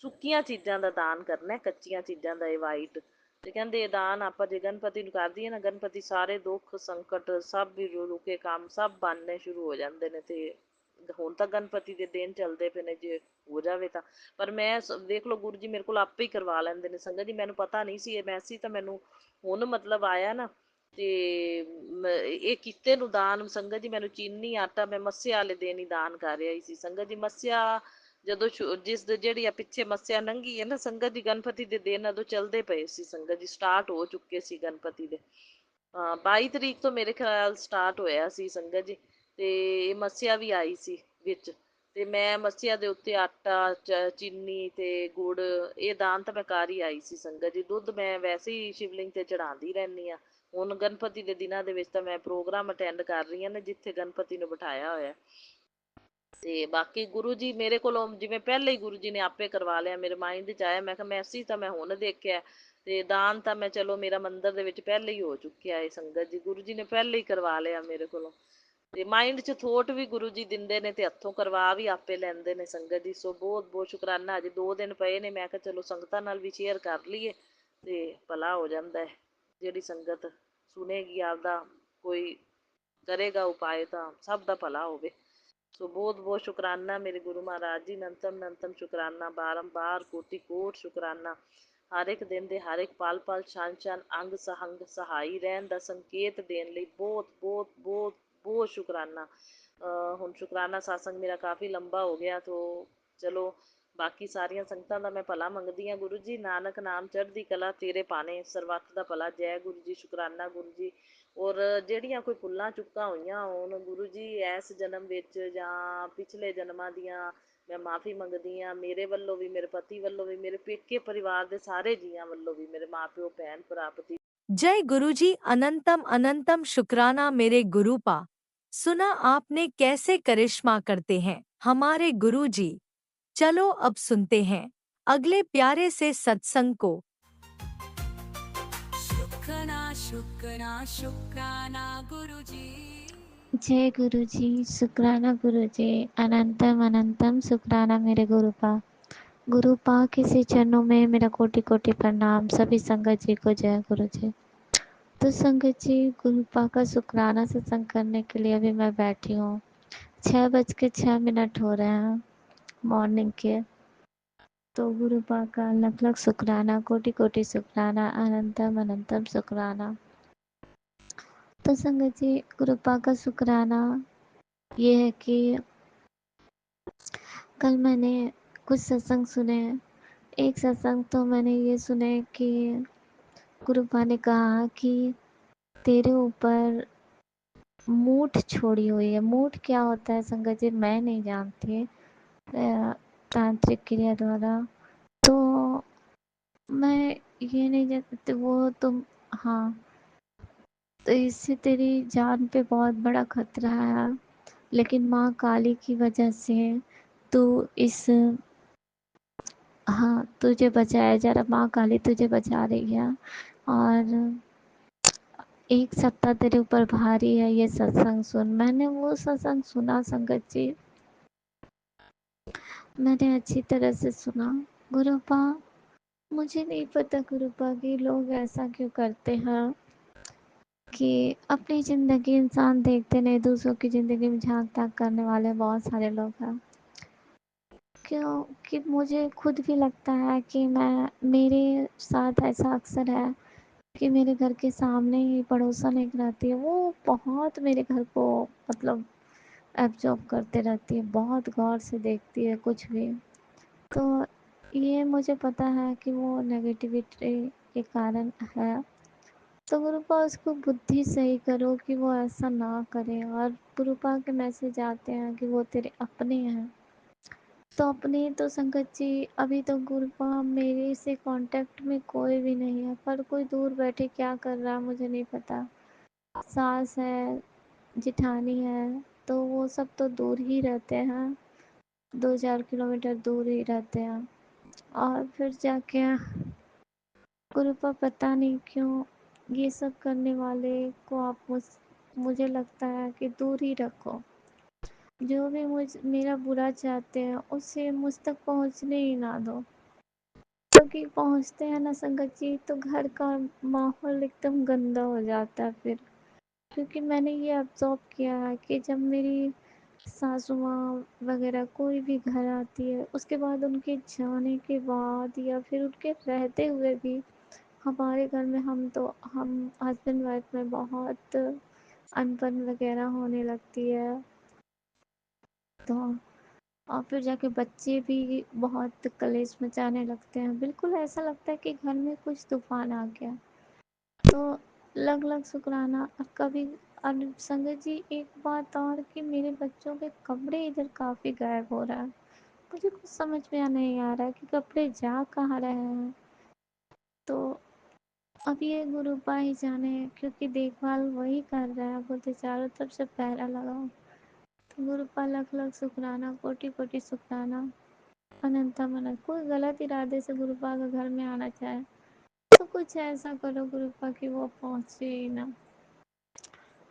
ਸੁੱਕੀਆਂ ਚੀਜ਼ਾਂ ਦਾ ਦਾਨ ਕਰਨਾ, ਕੱਚੀਆਂ ਚੀਜ਼ਾਂ ਦਾ ਇਹ ਵਾਈਟ। ਤੇ ਕਹਿੰਦੇ ਇਹ ਦਾਨ ਆਪਾਂ ਜੇ ਗਣਪਤੀ ਨੂੰ ਕਰ ਦਈਏ ਨਾ, ਗਣਪਤੀ ਸਾਰੇ ਦੁੱਖ ਸੰਕਟ ਸਭ ਵੀ ਰੁਕੇ ਕੰਮ ਸਭ ਬਣਨੇ ਸ਼ੁਰੂ ਹੋ ਜਾਂਦੇ ਨੇ। ਤੇ ਹੁਣ ਤਾਂ ਗਣਪਤੀ ਦੇ ਦਿਨ ਚੱਲਦੇ ਪਏ ਨੇ, ਜੇ ਹੋ ਜਾਵੇ ਤਾਂ। ਪਰ ਮੈਂ ਦੇਖ ਲਓ ਗੁਰੂ ਜੀ ਮੇਰੇ ਕੋਲ ਆਪੇ ਹੀ ਕਰਵਾ ਲੈਂਦੇ ਨੇ ਸੰਗਤ ਜੀ, ਮੈਨੂੰ ਪਤਾ ਨਹੀਂ ਸੀ ਇਹ ਮੈਸੇਜ ਤਾਂ ਮੈਨੂੰ ਹੁਣ ਮਤਲਬ ਆਇਆ ਨਾ। ਤੇ ਇਹ ਕੀਤੇ ਨੂੰ ਦਾਨ ਸੰਗਤ ਜੀ, ਮੈਨੂੰ ਚੀਨੀ ਆਟਾ ਮੈਂ ਮੱਸਿਆ ਵਾਲੇ ਦਿਨ ਹੀ ਦਾਨ ਕਰ ਰਹੀ ਸੀ ਸੰਗਤ ਜੀ। ਮੱਸਿਆ ਜਦੋਂ ਜਿਸ ਜਿਹੜੀ ਆ ਪਿੱਛੇ ਮੱਸਿਆ ਲੰਘੀ ਹੈ ਨਾ ਸੰਗਤ ਜੀ, ਗਣਪਤੀ ਦੇ ਦਿਨ ਉਦੋਂ ਚੱਲਦੇ ਪਏ ਸੀ ਸੰਗਤ ਜੀ, ਸਟਾਰਟ ਹੋ ਚੁੱਕੇ ਸੀ ਗਣਪਤੀ ਦੇ। 22 ਤਰੀਕ ਤੋਂ ਮੇਰੇ ਖਿਆਲ ਸਟਾਰਟ ਹੋਇਆ ਸੀ ਸੰਗਤ ਜੀ। ਤੇ ਇਹ ਮੱਸਿਆ ਵੀ ਆਈ ਸੀ ਵਿੱਚ, ਤੇ ਮੈਂ ਮੱਸਿਆ ਦੇ ਉੱਤੇ ਆਟਾ ਚੀਨੀ ਤੇ ਗੁੜ ਇਹ ਦਾਨ ਤਾਂ ਮੈਂ ਕਰ ਹੀ ਆਈ ਸੀ ਸੰਗਤ ਜੀ। ਦੁੱਧ ਮੈਂ ਵੈਸੇ ਹੀ ਸ਼ਿਵਲਿੰਗ ਤੇ ਚੜਾਉਂਦੀ ਰਹਿੰਦੀ ਹਾਂ। ਹੁਣ ਗਣਪਤੀ ਦੇ ਦਿਨਾਂ ਦੇ ਵਿੱਚ ਤਾਂ ਮੈਂ ਪ੍ਰੋਗਰਾਮ ਅਟੈਂਡ ਕਰ ਰਹੀ ਹਾਂ ਨਾ ਜਿੱਥੇ ਗਣਪਤੀ ਨੂੰ ਬਿਠਾਇਆ ਹੋਇਆ। ਤੇ ਬਾਕੀ ਗੁਰੂ ਜੀ ਮੇਰੇ ਕੋਲੋਂ ਜਿਵੇਂ ਪਹਿਲੇ ਹੀ ਗੁਰੂ ਜੀ ਨੇ ਆਪੇ ਕਰਵਾ ਲਿਆ, ਮੇਰੇ ਮਾਇੰਡ 'ਚ ਆਇਆ, ਮੈਂ ਕਿਹਾ ਮੈਸੇਜ ਤਾਂ ਮੈਂ ਹੁਣ ਦੇਖਿਆ ਤੇ ਦਾਨ ਤਾਂ ਮੈਂ ਚਲੋ ਮੇਰਾ ਮੰਦਿਰ ਦੇ ਵਿੱਚ ਪਹਿਲੇ ਹੀ ਹੋ ਚੁੱਕਿਆ ਹੈ ਸੰਗਤ ਜੀ, ਗੁਰੂ ਜੀ ਨੇ ਪਹਿਲੇ ਹੀ ਕਰਵਾ ਲਿਆ ਮੇਰੇ ਕੋਲੋਂ। ਤੇ ਮਾਇੰਡ 'ਚ ਥੋਟ ਵੀ ਗੁਰੂ ਜੀ ਦਿੰਦੇ ਨੇ ਤੇ ਹੱਥੋਂ ਕਰਵਾ ਵੀ ਆਪੇ ਲੈਂਦੇ ਨੇ ਸੰਗਤ ਜੀ। ਸੋ ਬਹੁਤ ਬਹੁਤ ਸ਼ੁਕਰਾਨਾ। ਅਜੇ 2 ਦਿਨ ਪਏ ਨੇ, ਮੈਂ ਕਿਹਾ ਚਲੋ ਸੰਗਤਾਂ ਨਾਲ ਵੀ ਸ਼ੇਅਰ ਕਰ ਲਈਏ ਤੇ ਭਲਾ ਹੋ ਜਾਂਦਾ ਹੈ। ਜਿਹੜੀ ਸੰਗਤ ਸੁਣੇਗੀ ਆਪਦਾ ਕੋਈ ਕਰੇਗਾ ਉਪਾਏ ਤਾਂ ਸਭ ਦਾ ਭਲਾ ਹੋਵੇ। ਸੋ ਬਹੁਤ ਬਹੁਤ ਸ਼ੁਕਰਾਨਾ ਮੇਰੇ ਗੁਰੂ ਮਹਾਰਾਜ ਜੀ, ਨੰਤਮ ਨੰਤਮ ਸ਼ੁਕਰਾਨਾ, ਬਾਰੰਬਾਰ ਕੋਟि ਕੋਟ ਸ਼ੁਕਰਾਨਾ। ਹਰ ਇੱਕ ਦਿਨ ਦੇ ਹਰ ਇੱਕ ਪਲ ਪਲ ਛਣ ਛਣ ਅੰਗ ਸਹੰਗ ਸਹਾਈ ਰਹਿਣ ਦਾ ਸੰਕੇਤ ਦੇਣ ਲਈ ਬਹੁਤ ਬਹੁਤ ਬਹੁਤ ਬਹੁਤ ਸ਼ੁਕਰਾਨਾ। ਹੁਣ ਸ਼ੁਕਰਾਨਾ ਸਾਸੰਗ ਮੇਰਾ ਕਾਫੀ ਲੰਬਾ ਹੋ ਗਿਆ, ਤੋ ਚਲੋ ਬਾਕੀ ਸਾਰੀਆਂ ਸੰਗਤਾਂ ਦਾ ਮੈਂ ਭਲਾ ਮੰਗਦੀ ਹਾਂ। ਗੁਰੂ ਜੀ ਨਾਨਕ ਨਾਮ ਚੜ੍ਹਦੀ ਕਲਾ ਤੇਰੇ ਪਾਣੇ, ਸਰਬੱਤ ਦਾ ਭਲਾ। ਜੈ ਗੁਰੂ ਜੀ, ਸ਼ੁਕਰਾਨਾ ਗੁਰੂ ਜੀ। ਔਰ ਜਿਹੜੀਆਂ ਕੋਈ ਭੁੱਲਾਂ ਚੁੱਕਾਂ ਹੋਈਆਂ ਹੋਣ ਗੁਰੂ ਜੀ ਇਸ ਜਨਮ ਵਿੱਚ ਜਾਂ ਪਿਛਲੇ ਜਨਮਾਂ ਦੀਆਂ, ਮੈਂ ਮਾਫੀ ਮੰਗਦੀ ਹਾਂ। ਮੇਰੇ ਵੱਲੋਂ ਵੀ, ਮੇਰੇ ਪਤੀ ਵੱਲੋਂ ਵੀ, ਮੇਰੇ ਪੇਕੇ ਪਰਿਵਾਰ ਦੇ ਸਾਰੇ ਜੀਆਂ ਵੱਲੋਂ ਵੀ, ਮੇਰੇ ਮਾਂ ਪਿਓ ਭੈਣ ਭਰਾ ਪਤੀ। जय गुरुजी, अनंतम अनंतम शुक्राना मेरे गुरुपा। सुना आपने कैसे करिश्मा करते हैं हमारे गुरुजी। चलो अब सुनते हैं अगले प्यारे से सत्संग को। शुक्राना शुक्राना शुक्राना गुरुजी। जय गुरु जी, शुक्राना गुरु जी, अनंतम अनंतम शुक्राना मेरे गुरुपा। गुरुपा के से चरणों में मेरा कोटि कोटि प्रणाम। सभी संगत जी को जय गुरु जी। तो संगत जी, गुरुपा का शुक्राना सत्संग करने के लिए अभी मैं बैठी हूँ। 6:06 हो रहे हैं मॉर्निंग के। तो गुरुपा का लख लख शुक्राना, कोटि कोटि शुक्राना, अनंतम अनंतम शुक्राना। तो संगत जी, गुरुपा का शुक्राना ये है कि कल मैंने कुछ सत्संग सुने। एक सत्संग तो मैंने ये सुने कि गुरुपा ने कहा कि तेरे ऊपर मूठ छोड़ी हुई है। मूठ क्या होता है संगत जी, मैं नहीं जानती तांत्रिक क्रिया द्वारा। तो मैं ये नहीं जानती वो तुम, हाँ, तो इससे तेरी जान पे बहुत बड़ा खतरा है, लेकिन माँ काली की वजह से तू इस, हाँ, तुझे बचाया जा रहा, माँ काली तुझे बचा रही है। और 1 सप्ताह तेरे ऊपर भारी है ये सत्संग सुन। मैंने वो सत्संग सुना संगत जी, मैंने अच्छी तरह से सुना। गुरुपा, मुझे नहीं पता गुरुपा कि लोग ऐसा क्यों करते हैं कि अपनी ज़िंदगी इंसान देखते नहीं, दूसरों की ज़िंदगी में झांक ताक करने वाले बहुत सारे लोग हैं। क्यों कि मुझे खुद भी लगता है कि मेरे साथ ऐसा अक्सर है कि मेरे घर के सामने ही पड़ोसन एक रहती है, वो बहुत मेरे घर को मतलब एब्जॉर्ब करते रहती है, बहुत गौर से देखती है कुछ भी। तो ये मुझे पता है कि वो नेगेटिविटी के कारण है। तो गुरुपा उसको बुद्धि सही करो कि वो ऐसा ना करे। और गुरुपा के मैसेज आते हैं कि वो तेरे अपने हैं। तो अपने तो संगत जी अभी तो गुरुपा मेरे से कांटेक्ट में कोई भी नहीं है, पर कोई दूर बैठे क्या कर रहा है मुझे नहीं पता। सास है, जिठानी है, तो वो सब तो दूर ही रहते हैं, 2-4 किलोमीटर दूर ही रहते हैं। और फिर जाके गुरुपा पता नहीं क्यों ये सब करने वाले को आप मुझे लगता है कि दूर ही रखो। जो भी मेरा बुरा चाहते हैं उसे मुझ तक पहुंचने ही ना दो, क्योंकि पहुंचते हैं ना संगत जी तो घर का माहौल एकदम गंदा हो जाता है फिर। क्योंकि मैंने ये ऑब्जर्व किया है कि जब मेरी सासू माँ वगैरह कोई भी घर आती है, उसके बाद उनके जाने के बाद या फिर उनके रहते हुए भी हमारे घर में हम हस्बैंड वाइफ में बहुत अनबन वगैरह होने लगती है। तो और फिर जाके बच्चे भी बहुत कलेश मचाने लगते हैं। बिल्कुल ऐसा लगता है कि घर में कुछ तूफान आ गया। तो लग लग शुक्राना। और कभी और संगत जी एक बात और कि मेरे बच्चों के कपड़े इधर काफ़ी गायब हो रहा है। मुझे कुछ समझ में नहीं आ रहा है कि कपड़े जा कहाँ रहे हैं। तो अब ये गुरुपा ही जाने, क्योंकि देखभाल वही कर रहा है। बोलते चारों तरफ से पहरा लगाओ। तो गुरुपा लख लख शुक्राना, कोटि कोटि शुक्राना, अनंतम अनंत। कोई गलत इरादे से गुरुपा का घर में आना चाहे तो कुछ ऐसा करो गुरुपा कि वो पहुंचे ही ना।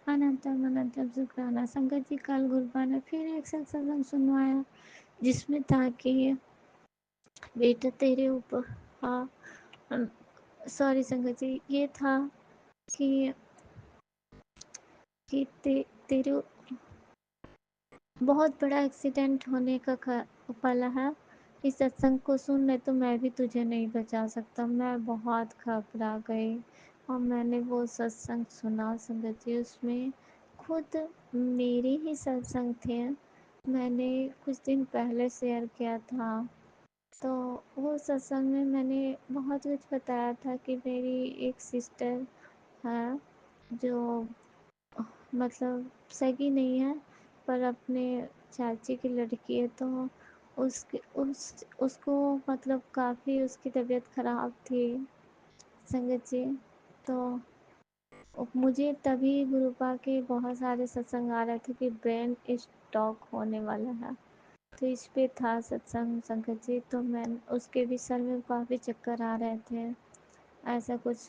अनंतम अनंतम शुक्राना। संगत जी कल गुरुपा ने फिर एक सत्संग सुनवाया जिसमें था कि बेटा तेरे ऊपर, हाँ सॉरी संगत जी, ये था कि तेरे बहुत बड़ा एक्सीडेंट होने का पल है। इस सत्संग को सुन ले तो मैं भी तुझे नहीं बचा सकता। मैं बहुत घबरा गई और मैंने वो सत्संग सुना संगत जी। उसमें खुद मेरे ही सत्संग थे, मैंने कुछ दिन पहले शेयर किया था। तो वो सत्संग में मैंने बहुत कुछ बताया था कि मेरी एक सिस्टर है जो मतलब सगी नहीं है पर अपने चाची की लड़की है। तो उसको मतलब काफ़ी उसकी तबीयत ख़राब थी संगत जी। तो मुझे तभी गुरुपा के बहुत सारे सत्संग आ रहे थे कि ब्रेन स्टॉक होने वाला है। तो इस पे था सत्संग संगत जी। तो मैं उसके भी सर में काफ़ी चक्कर आ रहे थे, ऐसा कुछ।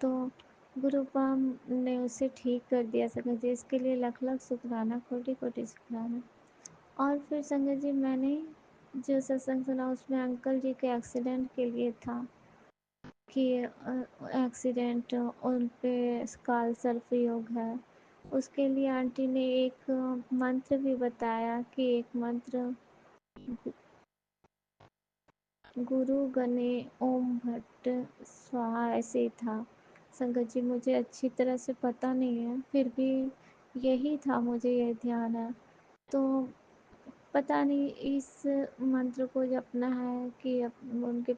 तो गुरुपा ने उसे ठीक कर दिया संगत जी। इसके लिए लख लख शुक्राना, कोटि कोटि शुक्राना। और फिर संगत जी मैंने जो सत्संग सुना उसमें अंकल जी के एक्सीडेंट के लिए था कि एक्सीडेंट उन पे काल सर्प योग है। उसके लिए आंटी ने एक मंत्र भी बताया कि एक मंत्र गुरु गणे ओम भट्ट स्वाहा ऐसे ही था संगत जी। मुझे अच्छी तरह से पता नहीं है, फिर भी यही था, मुझे यह ध्यान है। तो पता नहीं इस मंत्र को जपना है कि उनके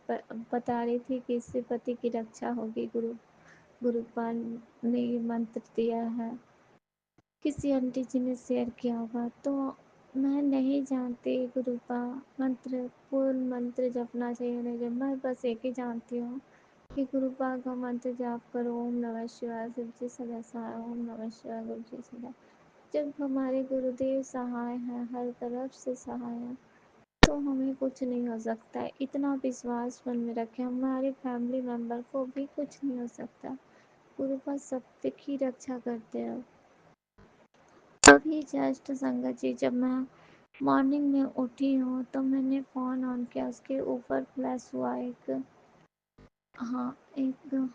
बता रही थी कि इससे पति की रक्षा होगी। गुरुपाल ने ये मंत्र दिया है, किसी आंटी जी ने शेयर किया होगा। तो मैं नहीं जानती गुरुपा मंत्र, पूर्ण मंत्र जपना चाहिए नहीं जब। मैं बस एक ही जानती हूँ कि गुरुपा का मंत्र जाप करो, ओम नमः शिवाय, शिव जी सदा सहाय, ओम नमः शिवाय, गुरु जी सदा। जब हमारे गुरुदेव सहाय हैं, हर तरफ से सहाय हैं, तो हमें कुछ नहीं हो सकता है। इतना विश्वास मन में रखें, हमारे फैमिली मेम्बर को भी कुछ नहीं हो सकता। गुरुपा सबकी रक्षा करते हैं। अभी जस्ट संगत जी जब मैं मॉर्निंग में उठी हूँ तो मैंने फ़ोन ऑन किया, उसके ऊपर फ्लैश हुआ एक, हाँ एक,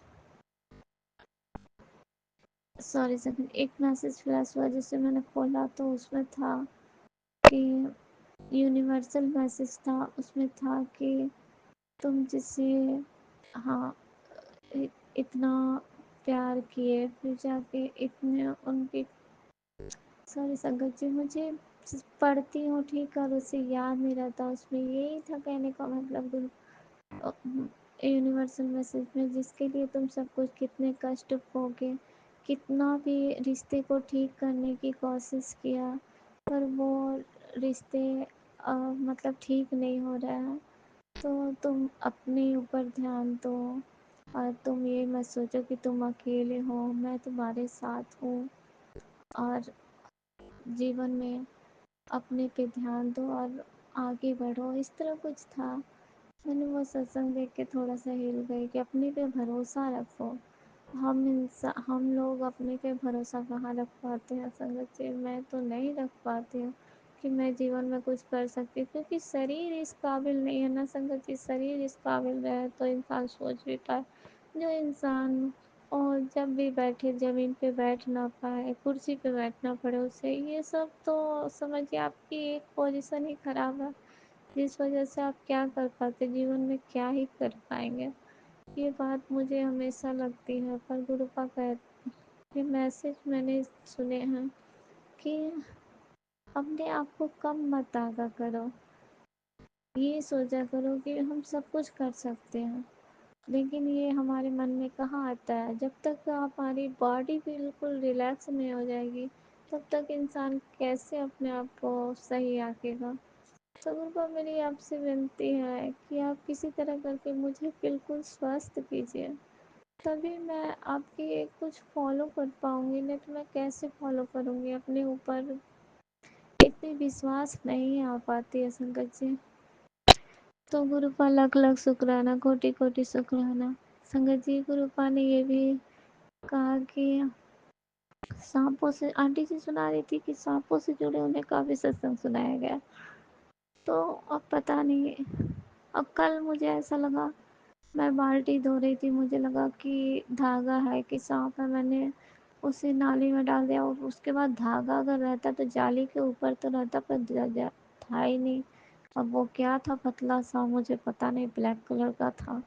सॉरी सेकंड, एक मैसेज फ्लैश हुआ जिसे मैंने खोला तो उसमें था कि यूनिवर्सल मैसेज था। उसमें था कि तुम जिसे, हाँ इतना प्यार किए, फिर जाके इतने उनकी सॉरी संगत जी, मुझे पढ़ती हूँ ठीक और उसे याद नहीं रहता, उसमें यही था कहने का मतलब गुरु यूनिवर्सल मैसेज में, जिसके लिए तुम सब कुछ कितने कष्ट भोगे, कितना भी रिश्ते को ठीक करने की कोशिश किया, पर वो रिश्ते मतलब ठीक नहीं हो रहा है, तो तुम अपने ऊपर ध्यान दो और तुम ये मत सोचो कि तुम अकेले हो, मैं तुम्हारे साथ हूँ, और जीवन में अपने पे ध्यान दो और आगे बढ़ो, इस तरह कुछ था। मैंने वो सत्संग देख के थोड़ा सा हिल गई कि अपने पे भरोसा रखो। हम लोग अपने पे भरोसा कहाँ रख पाते हैं संगत जी, मैं तो नहीं रख पाती हूँ कि मैं जीवन में कुछ कर सकती हूँ, क्योंकि शरीर इस काबिल नहीं है ना संगत जी। शरीर इस काबिल रहे तो इंसान सोच भी पाए, जो इंसान और जब भी बैठे ज़मीन पे बैठ ना पाए, कुर्सी पे बैठना पड़े उसे, ये सब तो समझिए आपकी एक पोजीशन ही खराब है, जिस वजह से आप क्या कर पाते जीवन में, क्या ही कर पाएंगे। ये बात मुझे हमेशा लगती है, पर गुरुपा ये मैसेज मैंने सुने हैं कि अपने आप को कम मत आगा करो, ये सोचा करो कि हम सब कुछ कर सकते हैं, लेकिन ये हमारे मन में कहाँ आता है। जब तक हमारी बॉडी बिल्कुल रिलैक्स नहीं हो जाएगी, तब तक इंसान कैसे अपने आप को सही आकेगा। तो गुरुपा मेरी आपसे विनती है कि आप किसी तरह करके मुझे बिल्कुल स्वस्थ कीजिए, तभी मैं आपकी कुछ फॉलो कर पाऊँगी, नहीं तो मैं कैसे फॉलो करूँगी। अपने ऊपर इतनी विश्वास नहीं आ पाती है संगत जी। तो गुरुपा लख लख शुक्राना, कोटि कोटि शुक्राना। संगत जी, गुरुपा ने ये भी कहा कि सांपों से, आंटी जी सुना रही थी कि सांपों से जुड़े उन्हें काफ़ी सत्संग सुनाया गया, तो अब पता नहीं, अब कल मुझे ऐसा लगा, मैं बाल्टी धो रही थी, मुझे लगा कि धागा है कि सांप है, मैंने उसे नाली में डाल दिया, और उसके बाद धागा अगर रहता तो जाली के ऊपर तो रहता, पर था ही नहीं। अब वो क्या था, पतला सा, मुझे पता नहीं, ब्लैक कलर का था।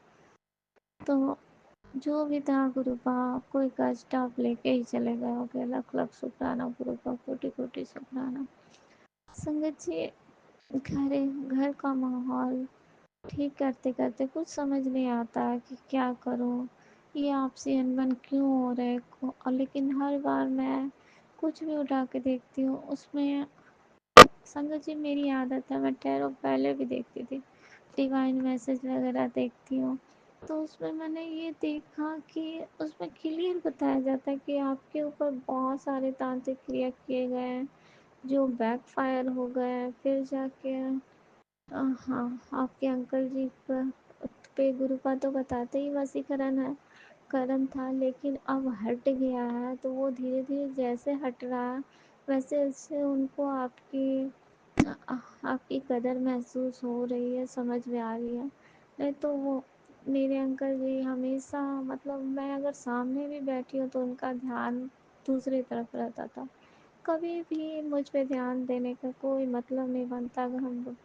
तो जो भी था गुरुपा, कोई कष्ट आप लेके ही चले गए होगे, लख लख शुक्राना गुरुपा, कोटि कोटि शुक्राना। संगत जी, घर का माहौल ठीक करते करते कुछ समझ नहीं आता है कि क्या करूँ, ये आपसी अनबन क्यों हो रहे और लेकिन हर बार मैं कुछ भी उठा के देखती हूँ उसमें, संगत जी मेरी आदत है, मैं टैरो पहले भी देखती थी, डिवाइन मैसेज वगैरह देखती हूँ, तो उसमें मैंने ये देखा कि उसमें क्लियर बताया जाता है कि आपके ऊपर बहुत सारे तांत्रिक क्रिया किए गए हैं जो बैक फायर हो गए हैं, फिर जाके हाँ, आपके अंकल जी पे गुरुपा तो बताते ही वशीकरण है, कर्म था, लेकिन अब हट गया है, तो वो धीरे धीरे जैसे हट रहा है वैसे वैसे उनको आपकी कदर महसूस हो रही है, समझ में आ रही है। नहीं तो वो मेरे अंकल जी हमेशा, मतलब मैं अगर सामने भी बैठी हूँ तो उनका ध्यान दूसरी तरफ रहता था, कभी भी मुझ पे ध्यान देने का कोई मतलब नहीं बनता। अगर हम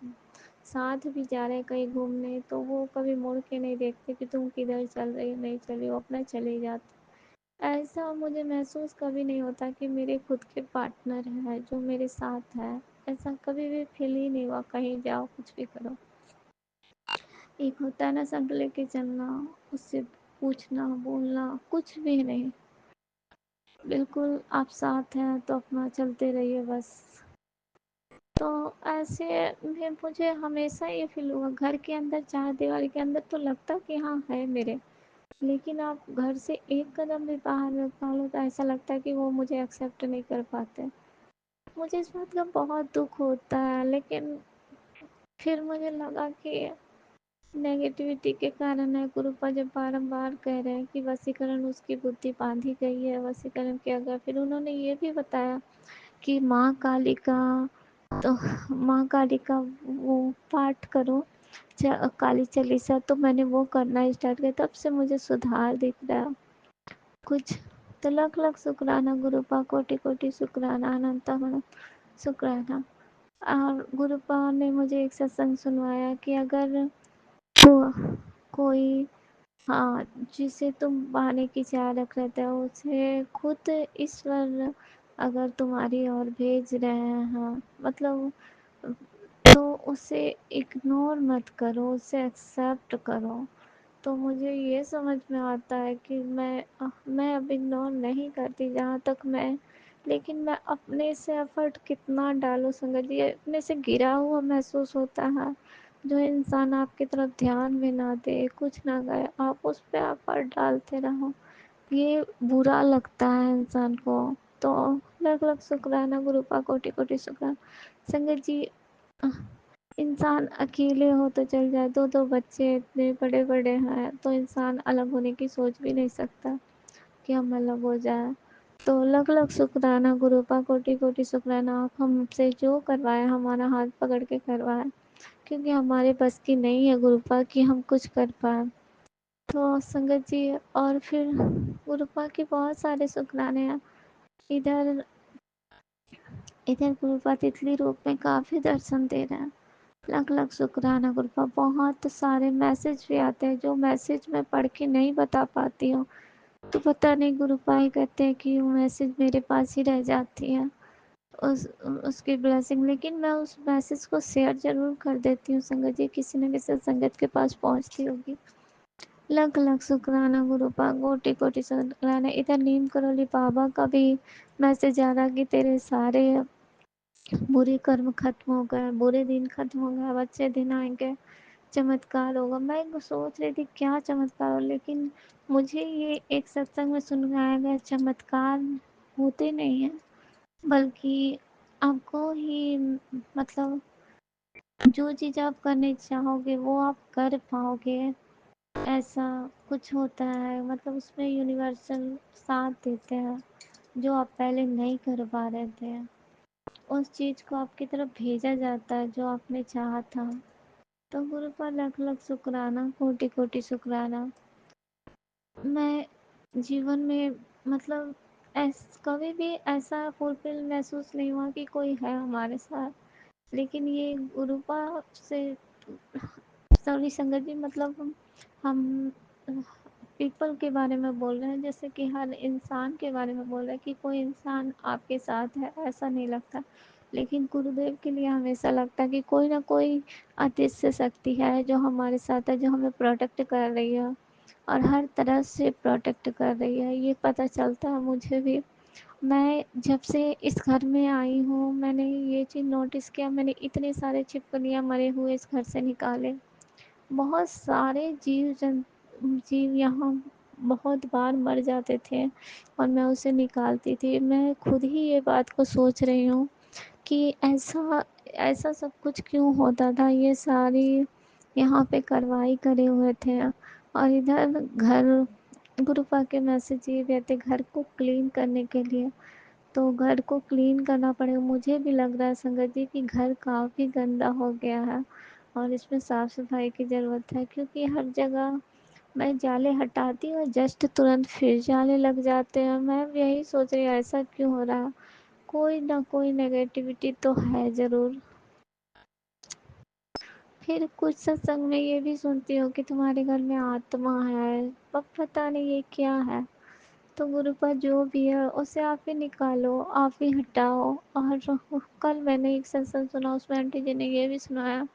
साथ भी जा रहे हैं कहीं घूमने तो वो कभी मुड़ के नहीं देखते कि तुम किधर चल रही हो, नहीं चली हो, अपना चले जाते। ऐसा मुझे महसूस कभी नहीं होता कि मेरे खुद के पार्टनर है जो मेरे साथ है, ऐसा कभी भी फील ही नहीं हुआ। कहीं जाओ कुछ भी करो, एक होता है ना संग लेके चलना, उससे पूछना बोलना कुछ भी नहीं, बिल्कुल आप साथ हैं तो अपना चलते रहिए बस। तो ऐसे में मुझे हमेशा ये फील हुआ, घर के अंदर चार दीवारी के अंदर तो लगता कि हाँ है मेरे, लेकिन आप घर से एक कदम भी बाहर निकालो तो ऐसा लगता है कि वो मुझे एक्सेप्ट नहीं कर पाते। मुझे इस बात का बहुत दुख होता है, लेकिन फिर मुझे लगा कि नेगेटिविटी के कारण है। गुरुपा जब बारंबार कह रहे हैं कि वशीकरण उसकी बुद्धि बांधी गई है, वशीकरण किया गया, फिर उन्होंने ये भी बताया कि माँ काली का, तो माँ काली का वो पाठ करो, काली चालीसा, तो मैंने वो करना स्टार्ट किया, तब से मुझे सुधार दिख रहा है कुछ। तो लख लख शुक्राना गुरुपा, कोटि कोटि शुक्राना, अनंत शुक्राना। और गुरुपा ने मुझे एक सत्संग सुनवाया कि अगर को, कोई हाँ, जिसे तुम पाने की चाह रख रहे थे उसे खुद ईश्वर अगर तुम्हारी ओर भेज रहे हैं, मतलब तो उसे इग्नोर मत करो, उसे एक्सेप्ट करो। तो मुझे ये समझ में आता है कि मैं अब इग्नोर नहीं करती जहाँ तक मैं, लेकिन मैं अपने से एफर्ट कितना डालूँ संगत जी, अपने से गिरा हुआ महसूस होता है। जो इंसान आपकी तरफ ध्यान भी ना दे, कुछ ना करे, आप उस पे एफर्ट डालते रहो, ये बुरा लगता है इंसान को। तो लख लख शुक्राना गुरुपा, कोटि कोटि शुक्राना संगत जी। इंसान अकेले हो तो चल जाए, दो दो बच्चे इतने बड़े बड़े हैं तो इंसान अलग होने की सोच भी नहीं सकता कि हम अलग हो जाए। तो लख लख शुक्राना गुरुपा, कोटि कोटि शुक्राना, आप हमसे जो करवाए हमारा हाथ पकड़ के करवाए, क्योंकि हमारे बस की नहीं है गुरुपा कि हम कुछ कर पाए। तो संगत जी, और फिर गुरुपा के बहुत सारे शुक्राने हैं। इधर इधर गुरुपा तितली रूप में काफ़ी दर्शन दे रहे हैं। लख लख शुक्राना गुरुपा। बहुत सारे मैसेज भी आते हैं जो मैसेज मैं पढ़ के नहीं बता पाती हूँ, तो पता नहीं गुरुपा ही कहते हैं कि वो मैसेज मेरे पास ही रह जाती है उसकी ब्लेसिंग, लेकिन मैं उस मैसेज को शेयर जरूर कर देती हूँ संगत जी, किसी न किसी संगत के पास पहुँचती होगी। लख लख शुक्राना गुरुपा, कोटि कोटि शुक्राना। इधर नीम करोली बाबा का भी मैसेज आ रहा कि तेरे सारे बुरे कर्म खत्म हो गए, बुरे दिन खत्म हो गए, अब अच्छे दिन आएंगे, चमत्कार होगा। मैं सोच रही थी क्या चमत्कार हो, लेकिन मुझे ये एक सत्संग में सुनाया गया चमत्कार होते नहीं हैं, बल्कि आपको ही मतलब जो चीज़ आप करने चाहोगे वो आप कर पाओगे, ऐसा कुछ होता है। मतलब उसमें यूनिवर्सल साथ देते हैं, जो आप पहले नहीं कर पा रहे थे उस चीज़ को आपकी तरफ भेजा जाता है जो आपने चाहा था। तो गुरु पर लख लख शुक्राना, कोटि कोटि शुक्राना। मैं जीवन में मतलब कभी भी ऐसा फुलफिल महसूस नहीं हुआ कि कोई है हमारे साथ, लेकिन ये गुरुपा से, सॉरी संगत जी, मतलब हम पीपल के बारे में बोल रहे हैं, जैसे कि हर इंसान के बारे में बोल रहे हैं कि कोई इंसान आपके साथ है, ऐसा नहीं लगता। लेकिन गुरुदेव के लिए हमेशा लगता है कि कोई ना कोई अदृश्य शक्ति है जो हमारे साथ है, जो हमें प्रोटेक्ट कर रही है और हर तरह से प्रोटेक्ट कर रही है, ये पता चलता है मुझे भी। मैं जब से इस घर में आई हूँ मैंने ये चीज़ नोटिस किया, मैंने इतने सारे छिपकलियाँ मरे हुए इस घर से निकाले। बहुत सारे जीव यहाँ बहुत बार मर जाते थे और मैं उसे निकालती थी। मैं खुद ही ये बात को सोच रही हूँ कि ऐसा ऐसा सब कुछ क्यों होता था, ये सारी यहाँ पे कार्रवाई करे हुए थे। और इधर घर गुरुपा के मैसेज ये भी आते घर को क्लीन करने के लिए, तो घर को क्लीन करना पड़ेगा। मुझे भी लग रहा है संगत जी कि घर काफ़ी गंदा हो गया है और इसमें साफ़ सफाई की ज़रूरत है, क्योंकि हर जगह मैं जाले हटाती हूँ जस्ट तुरंत फिर जाले लग जाते हैं। मैं यही सोच रही हूँ ऐसा क्यों हो रहा है, कोई ना कोई नेगेटिविटी तो है ज़रूर। फिर कुछ सत्संग में ये भी सुनती हूँ कि तुम्हारे घर में आत्मा है, पर पता नहीं ये क्या है। तो गुरुपा जो भी है उसे आप ही निकालो, आप ही हटाओ। और कल मैंने एक सत्संग सुना, उसमें आंटी जी ने ये भी सुनाया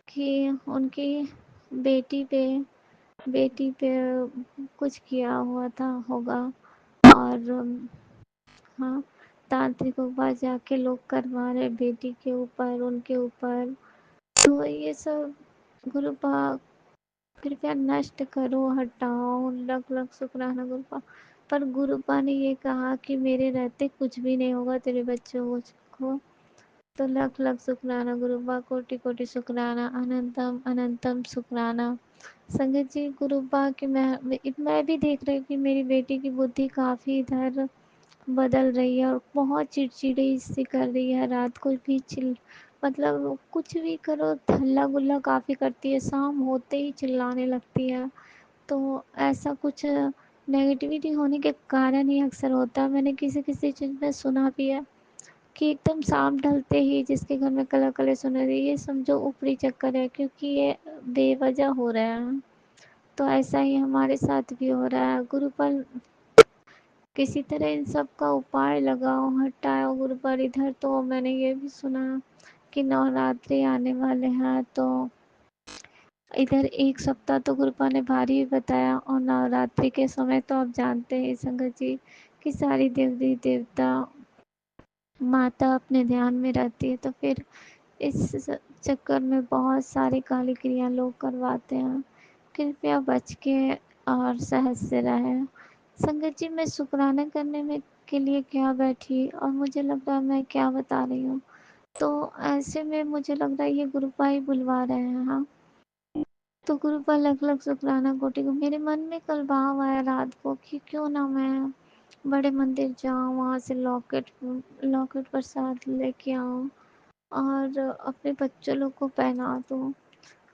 कि उनकी बेटी पे बेटी पे कुछ किया हुआ था होगा, और हाँ, तांत्रिकों के पास जाके लोग करवा रहे बेटी के ऊपर, उनके ऊपर। तो ये सब गुरुपा कृपया नष्ट करो, हटाओ। लख लख शुक्राना गुरुपा। पर गुरुपा ने ये कहा कि मेरे रहते कुछ भी नहीं होगा तेरे बच्चों को। तो लख लख शुक्राना गुरुपा, कोटि कोटि शुक्राना, अनंतम अनंतम शुक्राना। संगत जी गुरुपा की मैं भी देख रही हूँ कि मेरी बेटी की बुद्धि काफ़ी इधर बदल रही है और बहुत चिड़चिड़ी सी कर रही है। रात को भी मतलब कुछ भी करो हल्ला गुल्ला काफ़ी करती है, शाम होते ही चिल्लाने लगती है। तो ऐसा कुछ नेगेटिविटी होने के कारण ही अक्सर होता है। मैंने किसी किसी चीज़ में सुना भी है कि एकदम शाम ढलते ही जिसके घर में कलर कलर सुन रही, ये समझो ऊपरी चक्कर है, क्योंकि ये बेवजह हो रहा है। तो ऐसा ही हमारे साथ भी हो रहा है। गुरुपर किसी तरह इन सब का उपाय लगाओ, हटाओ गुरुपर इधर। तो मैंने ये भी सुना कि नवरात्रि आने वाले हैं, तो इधर 1 सप्ताह तो गुरुपा ने भारी बताया, और नवरात्रि के समय तो आप जानते हैं संगत जी कि सारी देवी देवता माता अपने ध्यान में रहती है, तो फिर इस चक्कर में बहुत सारी काली क्रिया लोग करवाते हैं। कृपया बच के और सहज से रहें। संगत जी, मैं शुक्राना करने में के लिए क्या बैठी, और मुझे लग रहा है मैं क्या बता रही हूँ। तो ऐसे में मुझे लग रहा है ये गुरुपा ही बुलवा रहे हैं। हाँ, तो गुरुपा लख लख शुक्राना कोटि को। मेरे मन में कल भाव आया रात को कि क्यों ना मैं बड़े मंदिर जाऊँ, वहाँ से लॉकेट लॉकेट प्रसाद लेके आऊँ और अपने बच्चों लोग को पहना दूँ।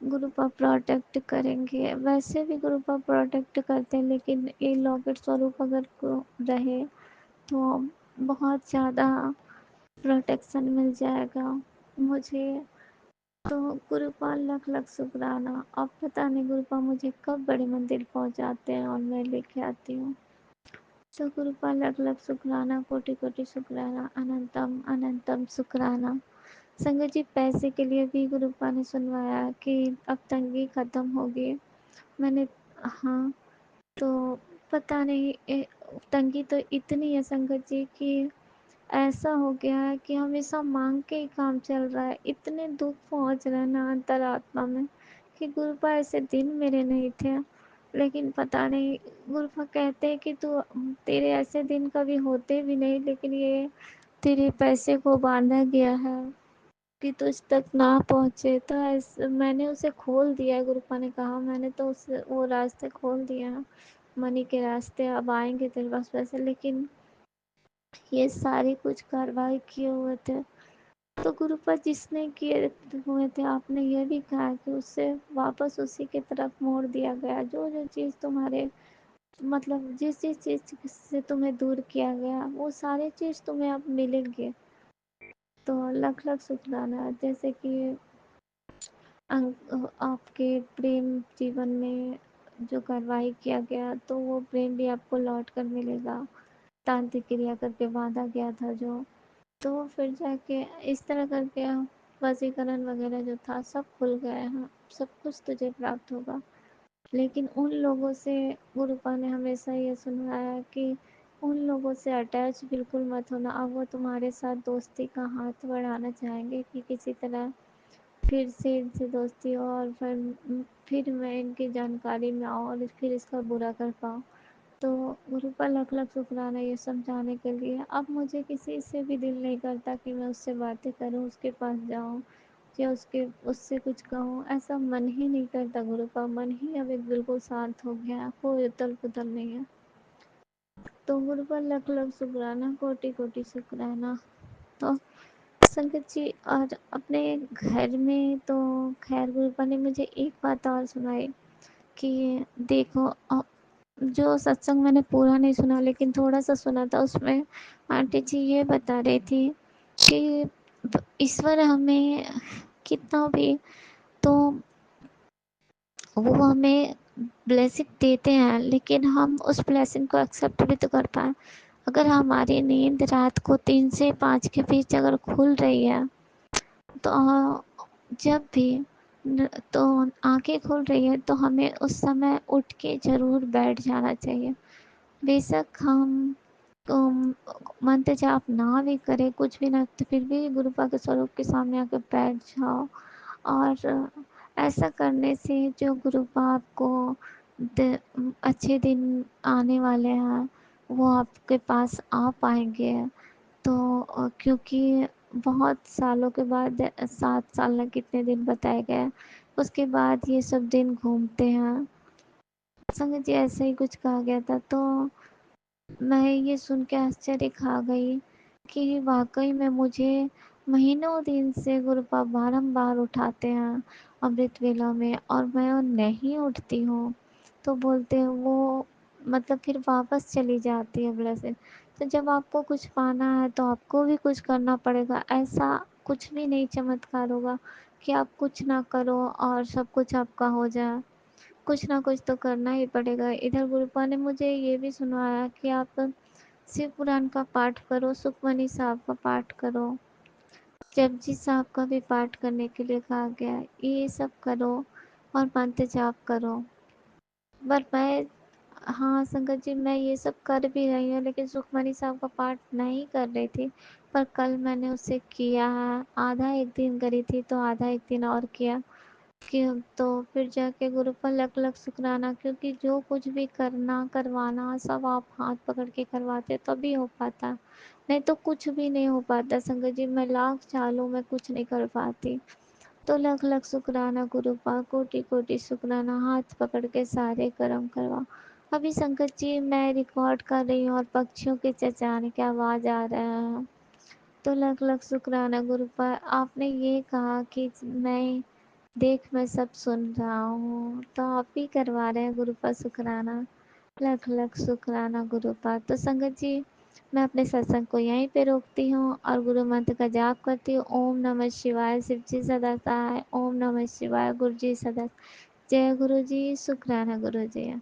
गुरुपा प्रोटेक्ट करेंगे, वैसे भी गुरुपा प्रोटेक्ट करते हैं, लेकिन ये लॉकेट स्वरूप अगर को रहे तो बहुत ज़्यादा प्रोटेक्शन मिल जाएगा मुझे। तो गुरुपा लख लख शुक्राना। अब पता नहीं गुरुपा मुझे कब बड़े मंदिर पहुंचाते हैं और मैं लेके आती हूँ। तो गुरुपा लख लख शुक्राना, कोटि कोटि शुक्राना, अनंतम अनंतम शुक्राना। संगत जी, पैसे के लिए भी गुरुपा ने सुनवाया कि अब तंगी खत्म होगी। मैंने, हाँ, तो पता नहीं तंगी तो इतनी है संगत जी कि ऐसा हो गया है कि हमेशा मांग के ही काम चल रहा है। इतने दुख पहुंच रहे हैं ना अंतरात्मा में कि गुरुपा ऐसे दिन मेरे नहीं थे, लेकिन पता नहीं गुरुपा कहते हैं कि तू तेरे ऐसे दिन कभी होते भी नहीं, लेकिन ये तेरे पैसे को बांधा गया है कि तुझ तक ना पहुँचे। तो ऐसे मैंने उसे खोल दिया है, गुरुपा ने कहा, मैंने तो उसे वो रास्ते खोल दिए हैं, मनी के रास्ते। अब आएंगे तेरे पास पैसे, लेकिन ये सारी कुछ कार्रवाई किए हुए थे। तो गुरुपा जिसने किए हुए थे, आपने ये भी कहा कि उससे वापस उसी की तरफ मोड़ दिया गया। जो जो चीज़ तुम्हारे मतलब जिस जिस चीज़ से तुम्हें दूर किया गया, वो सारी चीज़ तुम्हें अब मिलेंगे। तो लख लख शुक्राना। जैसे कि आपके प्रेम जीवन में जो कार्रवाई किया गया, तो वो प्रेम भी आपको लौट कर मिलेगा। तांत्रिक क्रिया करके बांधा गया था जो, तो फिर जाके इस तरह करके वशीकरण वगैरह जो था सब खुल गया है, सब कुछ तुझे प्राप्त होगा। लेकिन उन लोगों से गुरुपा ने हमेशा ये सुनवाया कि उन लोगों से अटैच बिल्कुल मत होना। अब वो तुम्हारे साथ दोस्ती का हाथ बढ़ाना चाहेंगे कि किसी तरह फिर से इनसे दोस्ती हो, और फिर मैं इनकी जानकारी में आऊँ और फिर इसका बुरा कर पाऊँ। तो गुरुपा लख लख शुक्राना ये समझाने के लिए। अब मुझे किसी से भी दिल नहीं करता कि मैं उससे बातें करूं, उसके पास जाऊं या उससे कुछ कहूं। ऐसा मन ही नहीं करता गुरुपा। मन ही अब एक बिल्कुल शांत हो गया है, कोई उथल पुथल नहीं है। तो गुरुपा लख लख शुक्राना, कोटि कोटि शुक्राना। तो संगत जी, और अपने घर में तो खैर गुरुपा ने मुझे एक बात और सुनाई कि देखो, जो सत्संग मैंने पूरा नहीं सुना लेकिन थोड़ा सा सुना था, उसमें आंटी जी ये बता रही थी कि ईश्वर हमें कितना भी, तो वो हमें ब्लेसिंग देते हैं, लेकिन हम उस ब्लेसिंग को एक्सेप्ट भी तो कर पाए। अगर हमारी नींद रात को 3 से 5 के बीच अगर खुल रही है, तो जब भी तो आंखें खुल रही है, तो हमें उस समय उठ के ज़रूर बैठ जाना चाहिए। बेशक हम मंत्र जाप ना भी करें, कुछ भी ना, तो फिर भी गुरुपा के स्वरूप के सामने आकर बैठ जाओ। और ऐसा करने से जो गुरुपा आपको अच्छे दिन आने वाले हैं वो आपके पास आ पाएंगे। तो क्योंकि बहुत सालों के बाद 7 साल ना कितने दिन बताए गए, उसके बाद ये सब दिन घूमते हैं। संगत जी, ऐसा ही कुछ कहा गया था। तो मैं ये सुन के आश्चर्य खा गई कि वाकई में मुझे महीनों दिन से गुरुपा बारंबार उठाते हैं अमृत वेला में, और मैं नहीं उठती हूँ। तो बोलते हैं वो मतलब फिर वापस चली जाती है ब्लेसिंग। तो जब आपको कुछ पाना है तो आपको भी कुछ करना पड़ेगा। ऐसा कुछ भी नहीं चमत्कार होगा कि आप कुछ ना करो और सब कुछ आपका हो जाए। कुछ ना कुछ तो करना ही पड़ेगा। इधर गुरुपा ने मुझे ये भी सुनाया कि आप शिव पुराण का पाठ करो, सुखमनी साहब का पाठ करो, जपजी साहब का भी पाठ करने के लिए कहा गया है। ये सब करो और मंत्र जाप करो। पर मैं, हाँ संगत जी, मैं ये सब कर भी रही हूँ, लेकिन सुखमनी साहब का पाठ नहीं कर रही थी। पर कल मैंने उसे किया है, आधा एक दिन करी थी तो आधा एक दिन और किया कि तो फिर जाके गुरु पर लख लख शुक्राना, क्योंकि जो कुछ भी करना करवाना सब आप हाथ पकड़ के करवाते तभी हो पाता, नहीं तो कुछ भी नहीं हो पाता। संगत जी, मैं लाख चालू मैं कुछ नहीं कर पाती। तो लख लख शुक्राना गुरु पा, कोटि कोटि शुक्राना, हाथ पकड़ के सारे कर्म करवा। अभी संगत जी मैं रिकॉर्ड कर रही हूँ और पक्षियों के चहचहाने की आवाज़ आ रहा है। तो लख लख शुक्राना गुरु पर। आपने ये कहा कि मैं सब सुन रहा हूँ, तो आप ही करवा रहे हैं गुरु पर शुक्राना। लख लख शुक्राना गुरु पर। तो संगत जी मैं अपने सत्संग को यहीं पे रोकती हूँ और गुरु मंत्र का जाप करती हूँ। ओम नमः शिवाय, शिव जी सदा सहाय। ओम नमः शिवाय, गुरु जी सदा। जय गुरु जी, शुक्राना गुरु जी।